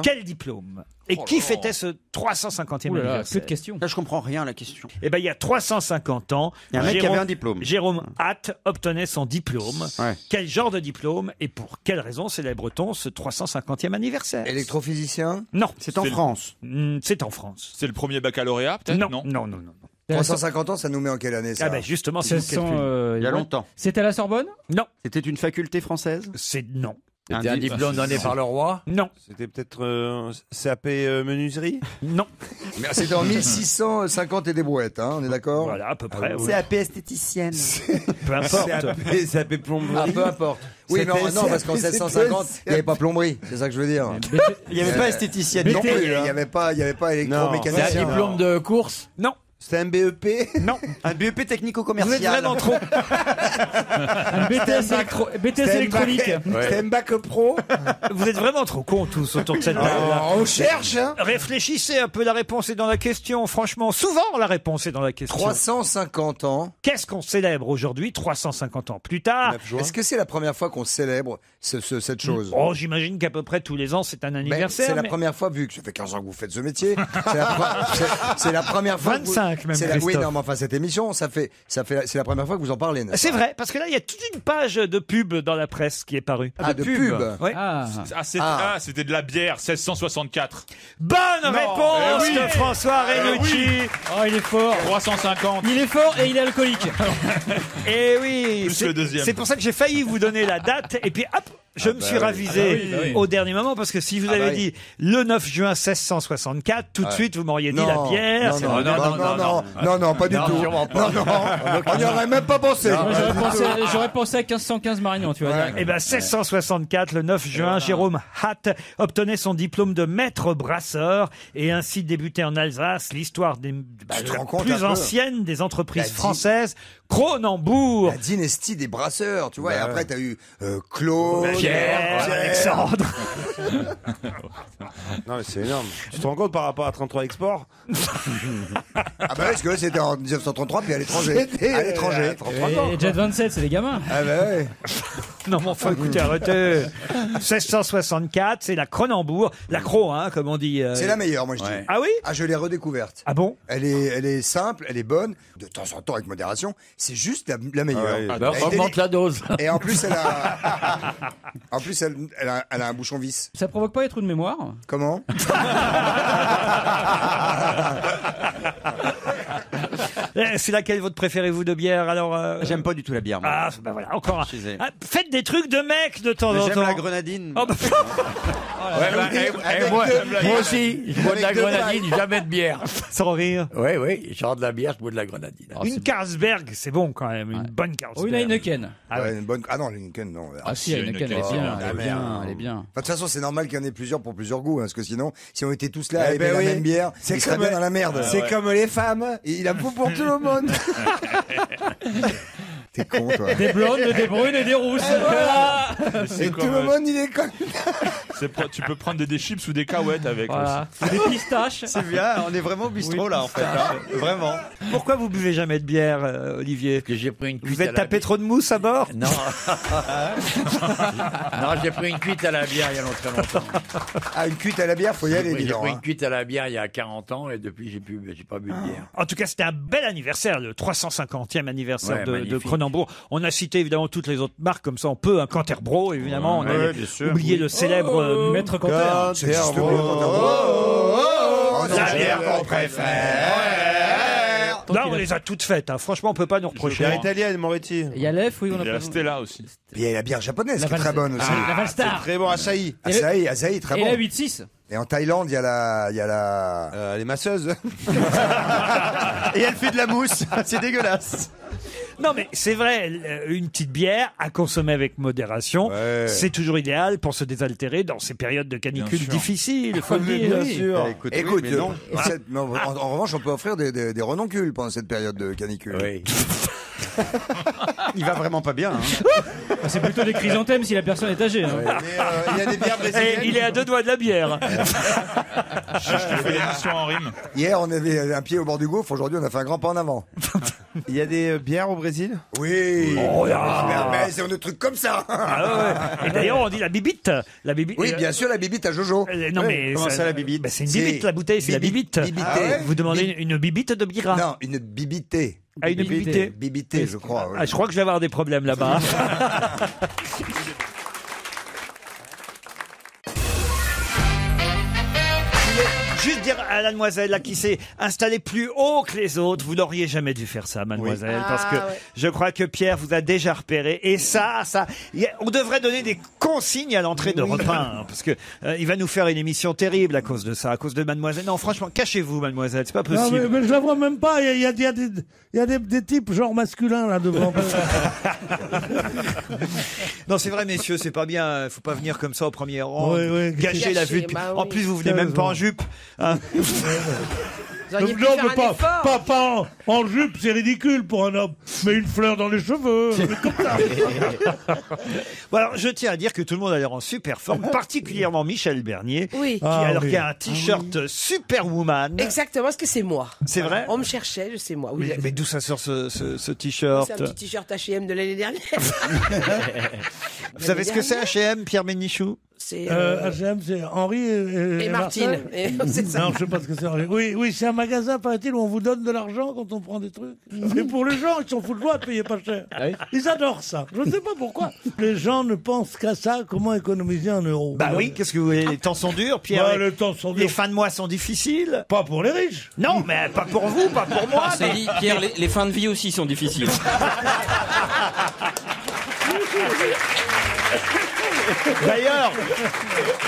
Quel diplôme? Et qui fêtait ce 350e anniversaire? Que de questions. Là, je comprends rien à la question. Eh ben, il y a 350 ans, Il y a un mec qui avait un diplôme. Jérôme Hatt obtenait son diplôme. Ouais. Quel genre de diplôme et pour quelle raison célèbre-t-on ce 350e anniversaire? Électrophysicien? Non. C'est en France. C'est en France. C'est le premier baccalauréat, peut-être? Non, non, non, non. 350 ans, ça nous met en quelle année, ça? Ah ben justement, c'est Ce sont, Il y a longtemps. C'était à la Sorbonne? Non. C'était une faculté française? C'est non. C'était un diplôme donné par le roi? Non. C'était peut-être CAP menuiserie? Non. Mais c'était en 1650 et des brouettes, hein, on est d'accord? Voilà, à peu près. oui. CAP esthéticienne. Peu importe. CAP plomberie? Ah, peu importe. Oui, mais non, parce qu'en 1650, il n'y avait pas plomberie, c'est ça que je veux dire. Il n'y avait pas esthéticienne non plus. Il n'y avait pas électromécanicien. C'est un diplôme de course? Non. C'est un BEP? Non. Un BEP technico-commercial. Vous êtes vraiment trop. Un BTS électronique. C'est un bac pro? Vous êtes vraiment trop cons tous autour de cette table-là. On cherche, hein? Réfléchissez un peu, la réponse est dans la question. Franchement, souvent la réponse est dans la question. 350 ans. Qu'est-ce qu'on célèbre aujourd'hui, 350 ans plus tard? Est-ce que c'est la première fois qu'on célèbre cette chose? Oh, j'imagine qu'à peu près tous les ans, c'est un anniversaire. C'est la première fois, vu que ça fait 15 ans que vous faites ce métier. C'est la première fois. 25 même, Oui, Christophe. non, mais enfin, cette émission, c'est la première fois que vous en parlez. n'est-ce C'est pas? vrai, parce que là, il y a toute une page de pub dans la presse qui est parue. Ah, de pub. Ouais. C'était de la bière, 1664. Bonne réponse de François Renucci. Oh, il est fort. 350. Il est fort et il est alcoolique. Et oui, Plus le deuxième. c'est pour ça que j'ai failli vous donner la date, et puis hop, je me suis ravisé au dernier moment, parce que si vous avez dit le 9 juin 1664, tout de suite, vous m'auriez dit la bière. Non, pas du tout. Non, on n'y aurait même pas pensé. J'aurais pensé à 1515 Marignan, tu vois. Eh ben, 1664, le 9 juin, Jérôme Hatt obtenait son diplôme de maître brasseur et ainsi débutait en Alsace l'histoire des plus ancienne des entreprises françaises, Cronenbourg. La dynastie des brasseurs, tu vois. Et après, t'as eu Claude, Pierre, Alexandre. Non, mais c'est énorme. Tu te rends compte par rapport à 33 Export? Ah bah oui, parce que là, c'était en 1933, puis à l'étranger. À l'étranger. Et Jet 27, c'est les gamins. Ah bah ouais. Non, mais enfin, écoutez, arrêtez. 1664, c'est la Cronenbourg. La Cro, hein, comme on dit. C'est la meilleure, moi, je dis. Ah oui? Ah, je l'ai redécouverte. Ah bon? Elle est simple, elle est bonne, de temps en temps avec modération. C'est juste la meilleure. Augmente la dose. Et en plus, elle a un bouchon vis. Ça provoque pas les trous de mémoire? Comment? C'est laquelle votre préférée, vous, de bière? Alors, J'aime pas du tout la bière. Moi. Ah, ben voilà, encore un. Ah, faites des trucs de mec de temps en temps. J'aime la grenadine. Oh, bah, Moi aussi, je bois de la grenadine, jamais de bière. sans rire. Oui, je sors de la bière, je bois de la grenadine. Une Carlsberg, c'est bon quand même, une bonne Carlsberg. Oh, une Heineken. Ah, ouais. Une bonne... ah non, l'Heineken, non. Ah si, Heineken, elle est bien, elle est bien. De toute façon, c'est normal qu'il y en ait plusieurs pour plusieurs goûts, hein, parce que sinon, si on était tous là Eh et ben la oui. même bière, C'est il serait comme- bien dans la merde. C'est comme les femmes, il a pour tout le monde. T'es con, toi. Des blondes, des brunes et des rousses. Et tout le monde, il est con. Tu peux prendre des chips ou des cahuètes avec. Voilà. aussi. Des pistaches. C'est bien, on est vraiment au bistrot là en fait. Hein. Vraiment. Pourquoi vous buvez jamais de bière, Olivier? Que j'ai pris une cuite Vous à êtes la tapé bière. trop de mousse à bord? Non. Non, j'ai pris une cuite à la bière il y a longtemps. Ah, une cuite à la bière, faut y aller, J'ai évidemment. pris une cuite à la bière il y a 40 ans et depuis j'ai pas bu de bière. En tout cas, c'était un bel anniversaire, le 350e anniversaire Ouais, de magnifique. Cronenbourg. On a cité évidemment toutes les autres marques, comme ça on peut, un Canterbro évidemment. On a bien sûr. oublié le célèbre Maître Canter. C'est juste le mieux, la bière qu'on préfère. Là, on les a toutes faites. Hein. Franchement, on peut pas nous reprocher. Bière italienne, Moretti. Il y a l'EF, oui, on a Il y a pas. la Stella aussi. Puis il y a la bière japonaise La qui est très bonne aussi. La Valstar. Très bon, Asahi. Asahi, très Et la bon. 8-6. Et en Thaïlande, il y a la... Les masseuses. Et elle fait de la mousse. C'est dégueulasse. Non, mais c'est vrai, une petite bière à consommer avec modération, c'est toujours idéal pour se désaltérer dans ces périodes de canicule difficiles, faut le dire. Bien sûr. Écoute, en revanche, on peut offrir des renoncules pendant cette période de canicule. Oui. Il va vraiment pas bien. C'est plutôt des chrysanthèmes si la personne est âgée. Il y a des bières brésiliennes. Il est à 2 doigts de la bière. Je fais l'émission en rime. Hier, on avait un pied au bord du gouffre. Aujourd'hui, on a fait un grand pas en avant. Il y a des bières au Brésil? Oui. Mais c'est un truc comme ça. Et d'ailleurs, on dit la bibite. Oui, bien sûr, la bibite à Jojo. Non, mais comment ça, la bibite? C'est une bibite, la bouteille, c'est la bibite. Vous demandez une bibite de bira? Non, une bibitée. Ah, une bibitée. Bibitée, je crois. Ah, je crois que je vais avoir des problèmes là-bas. Juste dire à la demoiselle là, qui s'est installée plus haut que les autres, vous n'auriez jamais dû faire ça, mademoiselle, parce que je crois que Pierre vous a déjà repéré. Et on devrait donner des consignes à l'entrée de Europe 1, parce que il va nous faire une émission terrible à cause de ça, à cause de mademoiselle. Non, franchement, cachez-vous, mademoiselle, c'est pas possible. Non, mais je la vois même pas. Il y a des types genre masculins là devant. Non, c'est vrai, messieurs, c'est pas bien. Faut pas venir comme ça au premier rang, Oui. gâcher la vue. En plus, vous venez même pas en jupe. Hein. Non, mais pas en jupe, c'est ridicule pour un homme. Mais une fleur dans les cheveux, comme ça. Bon, alors, je tiens à dire que tout le monde a l'air en super forme, particulièrement Michel Bernier, qui a un t-shirt Superwoman. Exactement, parce que c'est moi. C'est vrai? On me cherchait, je sais moi. Oui, mais d'où ça sort ce t-shirt? C'est un petit t-shirt H&M de l'année dernière. Vous savez ce que c'est H&M, Pierre Bénichou? C'est H&M, c'est Henri et Martine. C'est ça. Non, je sais pas ce que c'est Henri. Oui, c'est un magasin, paraît-il, où on vous donne de l'argent quand on prend des trucs. Et pour les gens, ils s'en foutent de loi de payer pas cher. Ils adorent ça. Je ne sais pas pourquoi. Les gens ne pensent qu'à ça, comment économiser un euro. Bah oui, qu'est-ce que vous voulez? Les temps sont durs, Pierre. Les temps sont durs. Les fins de mois sont difficiles. Pas pour les riches. Non, mais pas pour vous, pas pour moi. C'est dit, Pierre, les fins de vie aussi sont difficiles.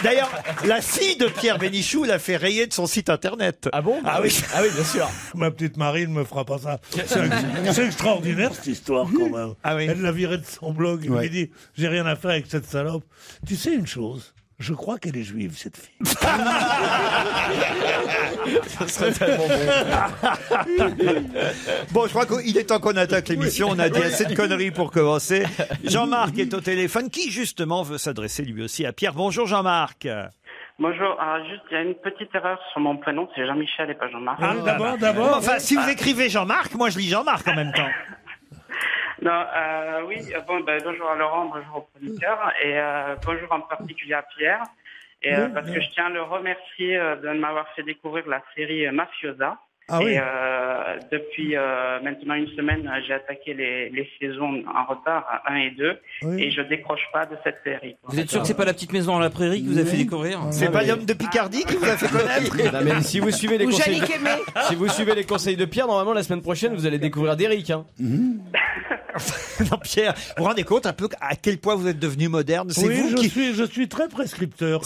D'ailleurs, la fille de Pierre Bénichou l'a fait rayer de son site internet. Ah bon? Ah oui, bien sûr. Ma petite Marine me fera pas ça. C'est extraordinaire cette histoire quand même. Ah oui. Elle l'a viré de son blog. Il lui dit, j'ai rien à faire avec cette salope. Tu sais une chose? Je crois qu'elle est juive, cette fille. Ça serait tellement bon. Bon, je crois qu'il est temps qu'on attaque l'émission. On a dit assez de conneries pour commencer. Jean-Marc est au téléphone, qui justement veut s'adresser lui aussi à Pierre. Bonjour Jean-Marc. Bonjour, juste, il y a une petite erreur sur mon prénom, c'est Jean-Michel et pas Jean-Marc. D'abord. Enfin, si vous écrivez Jean-Marc, moi je lis Jean-Marc en même temps. Non, bonjour à Laurent, bonjour au producteur, et bonjour en particulier à Pierre, et parce que je tiens à le remercier de m'avoir fait découvrir la série Mafiosa. Ah oui. Et depuis maintenant une semaine, j'ai attaqué les saisons en retard, 1 et 2, et je décroche pas de cette série. Vous êtes sûr que c'est pas la petite maison dans la prairie qui vous a fait découvrir? C'est pas l'homme de Picardie qui vous a fait connaître? Non, mais si vous suivez les conseils de Pierre, normalement la semaine prochaine vous allez découvrir d'Éric. Non, Pierre, vous vous rendez compte un peu à quel point vous êtes devenu moderne? Je suis très prescripteur.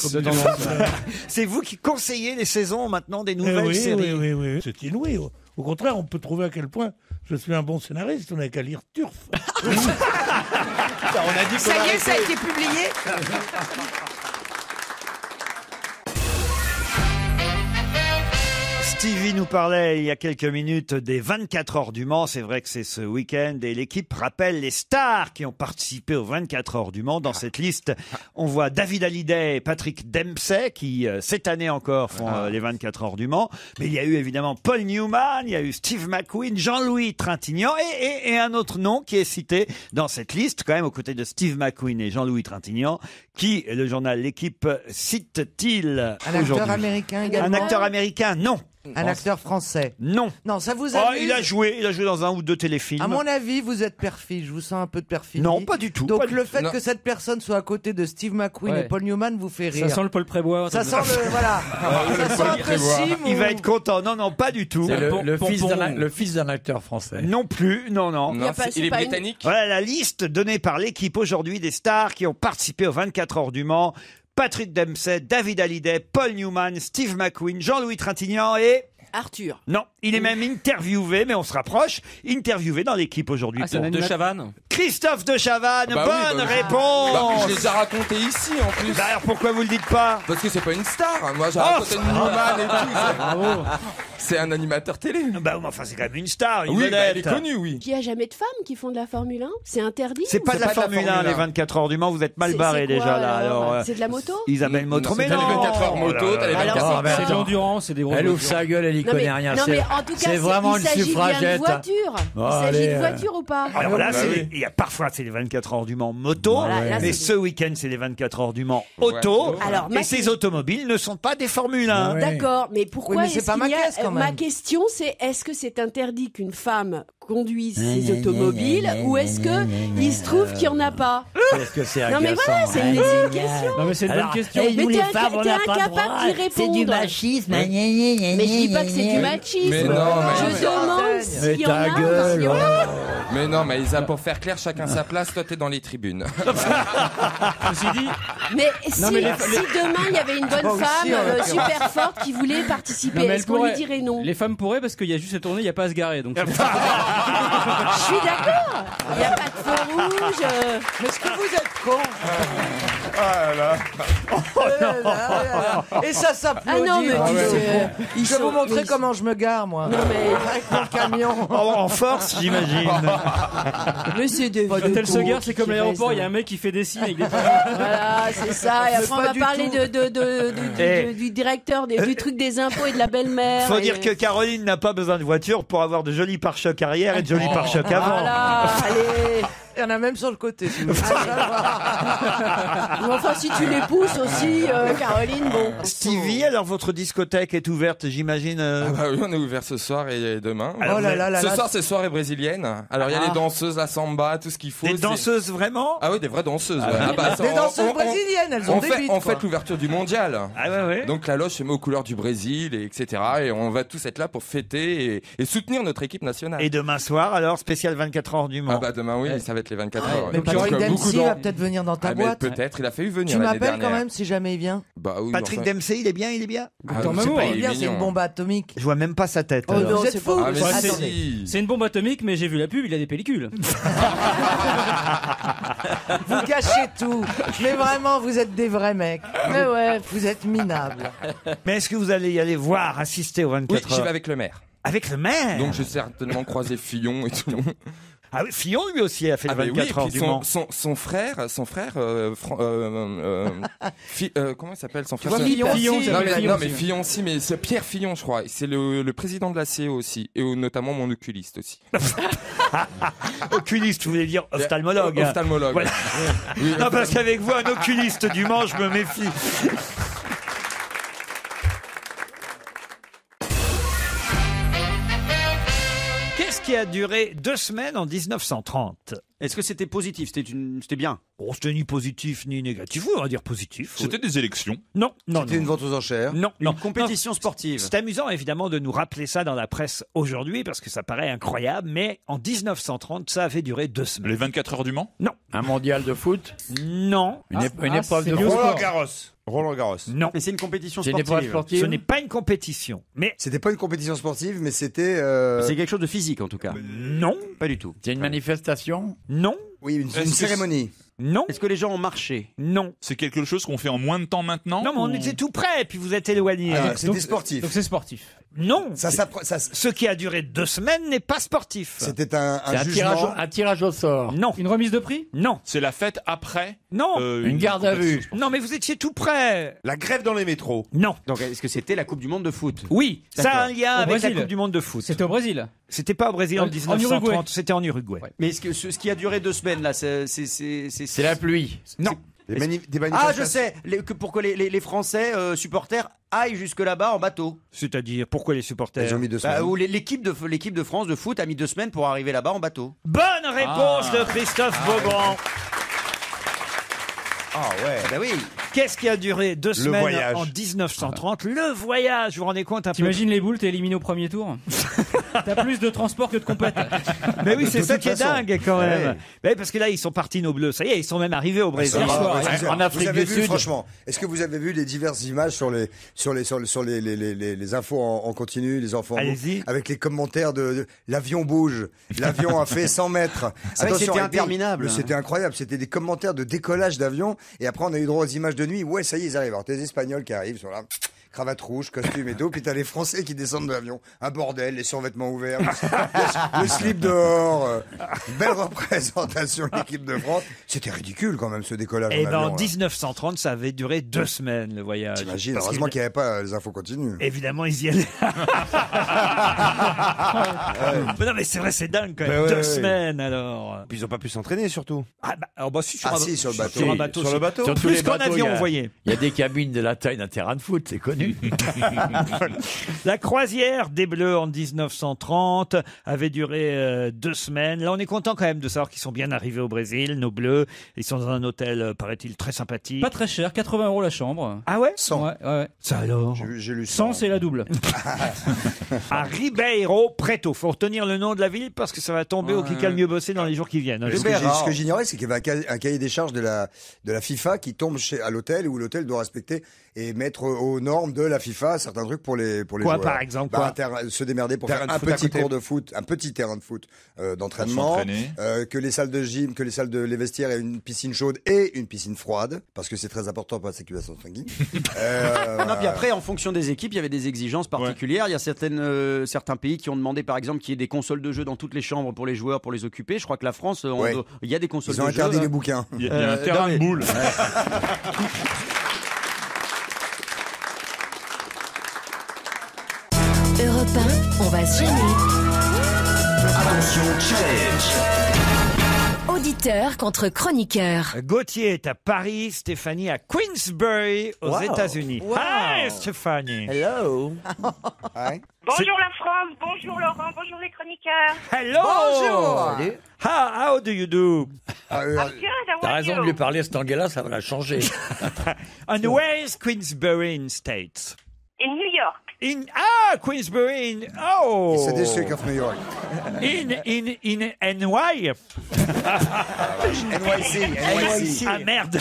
C'est vous qui conseillez les saisons maintenant des nouvelles séries. Oui. C'est inouï. Au contraire, on peut trouver à quel point je suis un bon scénariste. On n'a qu'à lire Turf. Ça y est, ça a été publié. Stevie nous parlait il y a quelques minutes des 24 heures du Mans. C'est vrai que c'est ce week-end et l'équipe rappelle les stars qui ont participé aux 24 heures du Mans. Dans cette liste, on voit David Hallyday et Patrick Dempsey qui, cette année encore, font les 24 heures du Mans. Mais il y a eu évidemment Paul Newman, il y a eu Steve McQueen, Jean-Louis Trintignant et un autre nom qui est cité dans cette liste, quand même aux côtés de Steve McQueen et Jean-Louis Trintignant. Qui, le journal L'Équipe, cite-t-il aujourd'hui? Un acteur américain également? Un acteur américain, non. Un acteur français? Non. Non, ça vous amuse? Il a joué dans un ou deux téléfilms. À mon avis, vous êtes perfide. Je vous sens un peu de perfidie. Non, pas du tout. Donc le fait que cette personne soit à côté de Steve McQueen et Paul Newman vous fait rire. Ça sent le Paul Prébois. Ça sent le voilà. Ça sent un peu Sim. Il va être content. Non, pas du tout. C'est le fils d'un acteur français. Non plus. Non. Il est britannique. Voilà la liste donnée par l'équipe aujourd'hui des stars qui ont participé aux 24 heures du Mans. Patrick Dempsey, David Hallyday, Paul Newman, Steve McQueen, Jean-Louis Trintignant et... Arthur. Non, il est même interviewé, mais on se rapproche. Interviewé dans l'équipe aujourd'hui. De Chavannes. Christophe de Chavannes, Bah oui, bonne bah oui. réponse. Bah, je les ai racontés ici en plus. Bah alors pourquoi vous le dites pas? Parce que c'est pas une star. Moi j'ai raconté Newman et tout. Bravo. C'est un animateur télé. Bah enfin c'est quand même une star, une Oui, vedette. bah, elle est connue, oui. Il n'y a jamais de femmes qui font de la Formule 1? C'est interdit? C'est pas de la Formule 1, les 24 heures du Mans, vous êtes mal barré c'est quoi, déjà là. Alors, c'est de la moto? Isabelle Motro, mais T'as les 24 heures moto, t'as les 24 heures. mais C'est de attends. l'endurance, c'est des gros. Elle ouvre sa gueule, elle y Non, connaît mais, rien. non, C'est- mais en tout cas, c'est vraiment il une s'agit bien de suffragette. voiture. Oh, Il s'agit allez, de voiture ou pas? Alors là, bah c'est oui. il y a parfois c'est les 24 heures du Mans moto, Voilà, là, mais c'est- ce week-end c'est les 24 heures du Mans auto. Alors, et ces automobiles ne sont pas des Formule 1. D'accord, mais pourquoi Oui, mais c'est est-ce pas qu'il ma y a- caisse, quand Ma même. question, c'est est-ce que c'est interdit qu'une femme conduise ses automobiles ou est-ce que il se trouve qu'il y en a pas? Est-ce que c'est Non mais agaçant, voilà, c'est une hein. question. Non mais c'est une bonne question. Mais t'es incapable d'y répondre. C'est du machisme. Mais je dis pas que c'est du machisme. Mais non, mais- Je demande s'il y en a. ta gueule. s'il y en a. Mais non, mais Isa, pour faire clair, chacun sa place, toi t'es dans les tribunes. Ceci dit, Mais si, Non, mais si demain il y avait une bonne Moi aussi, femme en l'occurrence. super forte qui voulait participer, non, mais est-ce qu'on lui dirait non? Les femmes pourraient parce qu'il y a juste à tourner, il n'y a pas à se garer. Donc Je suis d'accord. Il n'y a pas de feu rouge. Mais est-ce que vous êtes con? Ah là Et ça s'applaudit. Ah non, mais Ah tu ouais. sais, ils Je vais sont- vous montrer mais- comment je me gare, moi. Non mais, Avec mon camion. En force, j'imagine. mais c'est des quand vieux elle se cons gare, c'est comme qui l'aéroport, restent. il y a un mec qui fait des signes avec des Voilà, c'est ça. Et Mais après, on pas va du parler tout. Eh. du directeur, du truc des impôts et de la belle-mère. Faut et- dire que Caroline n'a pas besoin de voiture pour avoir de jolis pare-chocs arrière et de jolis pare-chocs avant. Voilà, allez. Il y en a même sur le côté, si vous voulez savoir. Mais enfin, si tu les pousses aussi, Caroline, bon. Stevie, alors votre discothèque est ouverte, j'imagine. Ah bah oui, on est ouvert ce soir et demain. Alors, Oh là là là Ce là. soir, c'est soirée brésilienne. Alors, il y a Ah. les danseuses, la samba, tout ce qu'il faut. Des c'est- danseuses vraiment? Ah oui, des vraies danseuses. ouais. Ah bah, ça, Des danseuses brésiliennes, elles ont des bites, On quoi. fait l'ouverture du mondial. Ah ouais, ouais. Donc la loge se met aux couleurs du Brésil, et etc. Et on va tous être là pour fêter et soutenir notre équipe nationale. Et demain soir, alors, spécial 24 heures du Mans. Ah bah demain oui, ça va être les 24 heures. Mais Donc, Patrick beaucoup Dempsey d'en- va peut-être venir dans ta Ah, mais boîte. peut-être, il a failli venir Tu l'année m'appelles dernière. quand même si jamais il vient. Bah oui, Patrick enfin- Dempsey, il est bien, il est bien. Ah, Docteur je sais Mamour. pas, Il est il est bien, c'est une mignon. bombe atomique. Je vois même pas sa tête. Oh alors. non, Vous c'est êtes faux. Ah, mais Attendez. si. C'est une bombe atomique, mais j'ai vu la pub, il a des pellicules. Vous cachez tout. Mais vraiment, vous êtes des vrais mecs. Mais ouais. Vous êtes minables. Mais est-ce que vous allez y aller voir, assister aux 24 Oui, j'y heures vais avec le maire. Avec le maire. Donc j'ai certainement croisé Fillon et tout le monde. Ah oui, Fillon lui aussi a fait Ah le bah oui, 24 et heures puis du Mans. son frère, comment il s'appelle son frère? vois, Fillon Fillon, aussi, c'est Non vrai, mais, Fillon non, aussi. mais Fillon aussi, mais c'est Pierre Fillon, je crois. C'est le président de la CE aussi, et notamment mon oculiste aussi. Oculiste, vous voulez dire ophtalmologue. hein. Ophtalmologue. Voilà. Oui, Non, parce qu'avec vous, un oculiste du Mans, je me méfie. Qu'est-ce qui a duré 2 semaines en 1930? Est-ce que c'était positif? C'était bien? Bon, c'était ni positif ni négatif, on va dire positif. C'était des élections. Non, non, C'était non. une vente aux enchères. Non, Une non. compétition sportive. C'est amusant évidemment de nous rappeler ça dans la presse aujourd'hui parce que ça paraît incroyable, mais en 1930, ça avait duré 2 semaines. Les 24 heures du Mans? Non, Un mondial de foot. non, Une épreuve de c'est foot. Roland Garros. Roland Garros. non. Mais c'est une compétition C'est une épreuve sportive. sportive. Ce n'est pas une compétition, mais C'était pas une compétition sportive, mais c'était. C'est quelque chose de physique en tout cas. non, Pas du tout. C'est une manifestation. non, Oui, une Est-ce que cérémonie. non, Est-ce que les gens ont marché? non. C'est quelque chose qu'on fait en moins de temps maintenant? Non, mais on ou- était tout près, puis vous êtes éloigné. Ah, c'était sportif. Donc c'est sportif. Non, Ça, ce qui a duré 2 semaines n'est pas sportif. c'était un C'est jugement. un tirage au sort. Non, Une remise de prix? non, C'est la fête après non, Une garde à vue. non, mais vous étiez tout près. La grève dans les métros. Non. Donc est-ce que c'était la Coupe du Monde de foot? Oui, ça a un lien Au avec la Brésil. Coupe du Monde de foot. C'était au Brésil. C'était pas au Brésil en En 1930, Uruguay. c'était en Uruguay. Mais est-ce que ce qui a duré 2 semaines là, c'est C'est la pluie. Non. Des Ah, manifestations. je sais, pour que les Français supporters aillent jusque là-bas en bateau. C'est-à-dire, pourquoi les supporters? Ils ont mis 2 semaines. Où l'équipe de France de foot a mis 2 semaines pour arriver là-bas en bateau. Bonne réponse de Christophe Beaugrand. Ah ouais. Bah oui. Qu'est-ce qui a duré 2 semaines voyage. en 1930? Le voyage, vous vous rendez compte un peu? T'imagines les boules, t'es éliminé au premier tour? T'as plus de transport que de compète. Mais oui, c'est De ça toute qui est façon. dingue quand même. Ouais. Mais parce que là, ils sont partis nos bleus. Ça y est, ils sont même arrivés au Brésil. En Afrique vous avez du vu, Sud. franchement, est-ce que vous avez vu les diverses images sur les infos en continu, les enfants Allez-y. avec les commentaires de l'avion bouge, l'avion a fait 100 mètres. C'est vrai que c'était et puis, interminable. C'était incroyable, c'était des commentaires de décollage d'avion et après on a eu droit aux images de nuit. Ouais, ça y est, ils arrivent. Alors t'as les Espagnols qui arrivent, sont là. Cravate rouge, costume et tout, puis t'as les Français qui descendent de l'avion. Un bordel, les survêtements ouverts, le slip dehors. Belle représentation de l'équipe de France. C'était ridicule quand même ce décollage. Et en ben, en avion, là. 1930, ça avait duré 2 semaines le voyage. T'imagines, Parce heureusement que- qu'il n'y avait pas les infos continues. Évidemment, ils y allaient. Mais non, mais c'est vrai, c'est dingue quand même. Ben ouais, 2 ouais. semaines alors. Puis ils ont pas pu s'entraîner surtout. Ah bah, alors, bah si, Ah si, sur le bateau. Sur un bateau. Sur le bateau. Sur tous Plus les qu'en bateaux, avion, il y a- vous voyez. Il y a des cabines de la taille d'un terrain de foot, c'est connu. La croisière des Bleus en 1930 avait duré 2 semaines. Là, on est content quand même de savoir qu'ils sont bien arrivés au Brésil, nos Bleus. Ils sont dans un hôtel, paraît-il, très sympathique. Pas très cher, 80 € la chambre. Ah ouais? 100. Ouais. Ça alors? J'ai lu 100, c'est la double. À Ribeiro Preto. Faut retenir le nom de la ville parce que ça va tomber au clic à le mieux bosser dans les jours qui viennent. Ce que j'ignorais, c'est qu'il y avait un cahier des charges de la FIFA qui tombe à l'hôtel où l'hôtel doit respecter et mettre aux normes de la FIFA certains trucs pour les Quoi, joueurs. par exemple, quoi se démerder pour Terrain faire de un foot à petit côté. cours de foot, un petit terrain de foot d'entraînement, s'entraîner. que les salles de gym, que les vestiaires aient une piscine chaude et une piscine froide parce que c'est très important pour la circulation sanguine. Non, puis après, en fonction des équipes, il y avait des exigences particulières. Il y a certains pays qui ont demandé, par exemple, qu'il y ait des consoles de jeux dans toutes les chambres pour les joueurs, pour les occuper. Je crois que la France, Ouais. il y a des consoles Ils ont de jeux. interdit les bouquins. Il y a un terrain de boule. Europe 1, on va se gêner. Attention, challenge. Auditeur contre chroniqueur. Gauthier est à Paris, Stéphanie à Queensbury aux Wow. États-Unis. Wow. Hi Stéphanie. Hello. Bonjour la France, bonjour Laurent, bonjour les chroniqueurs. Hello. Bonjour. How do you do? I'm good, how T'as are raison de you? lui parler à cet anglais-là, ça va la changer. And where is Queensbury in States? In New York. Queensbury in oh. C'est des district of New York. In NY. NYC. Ah merde.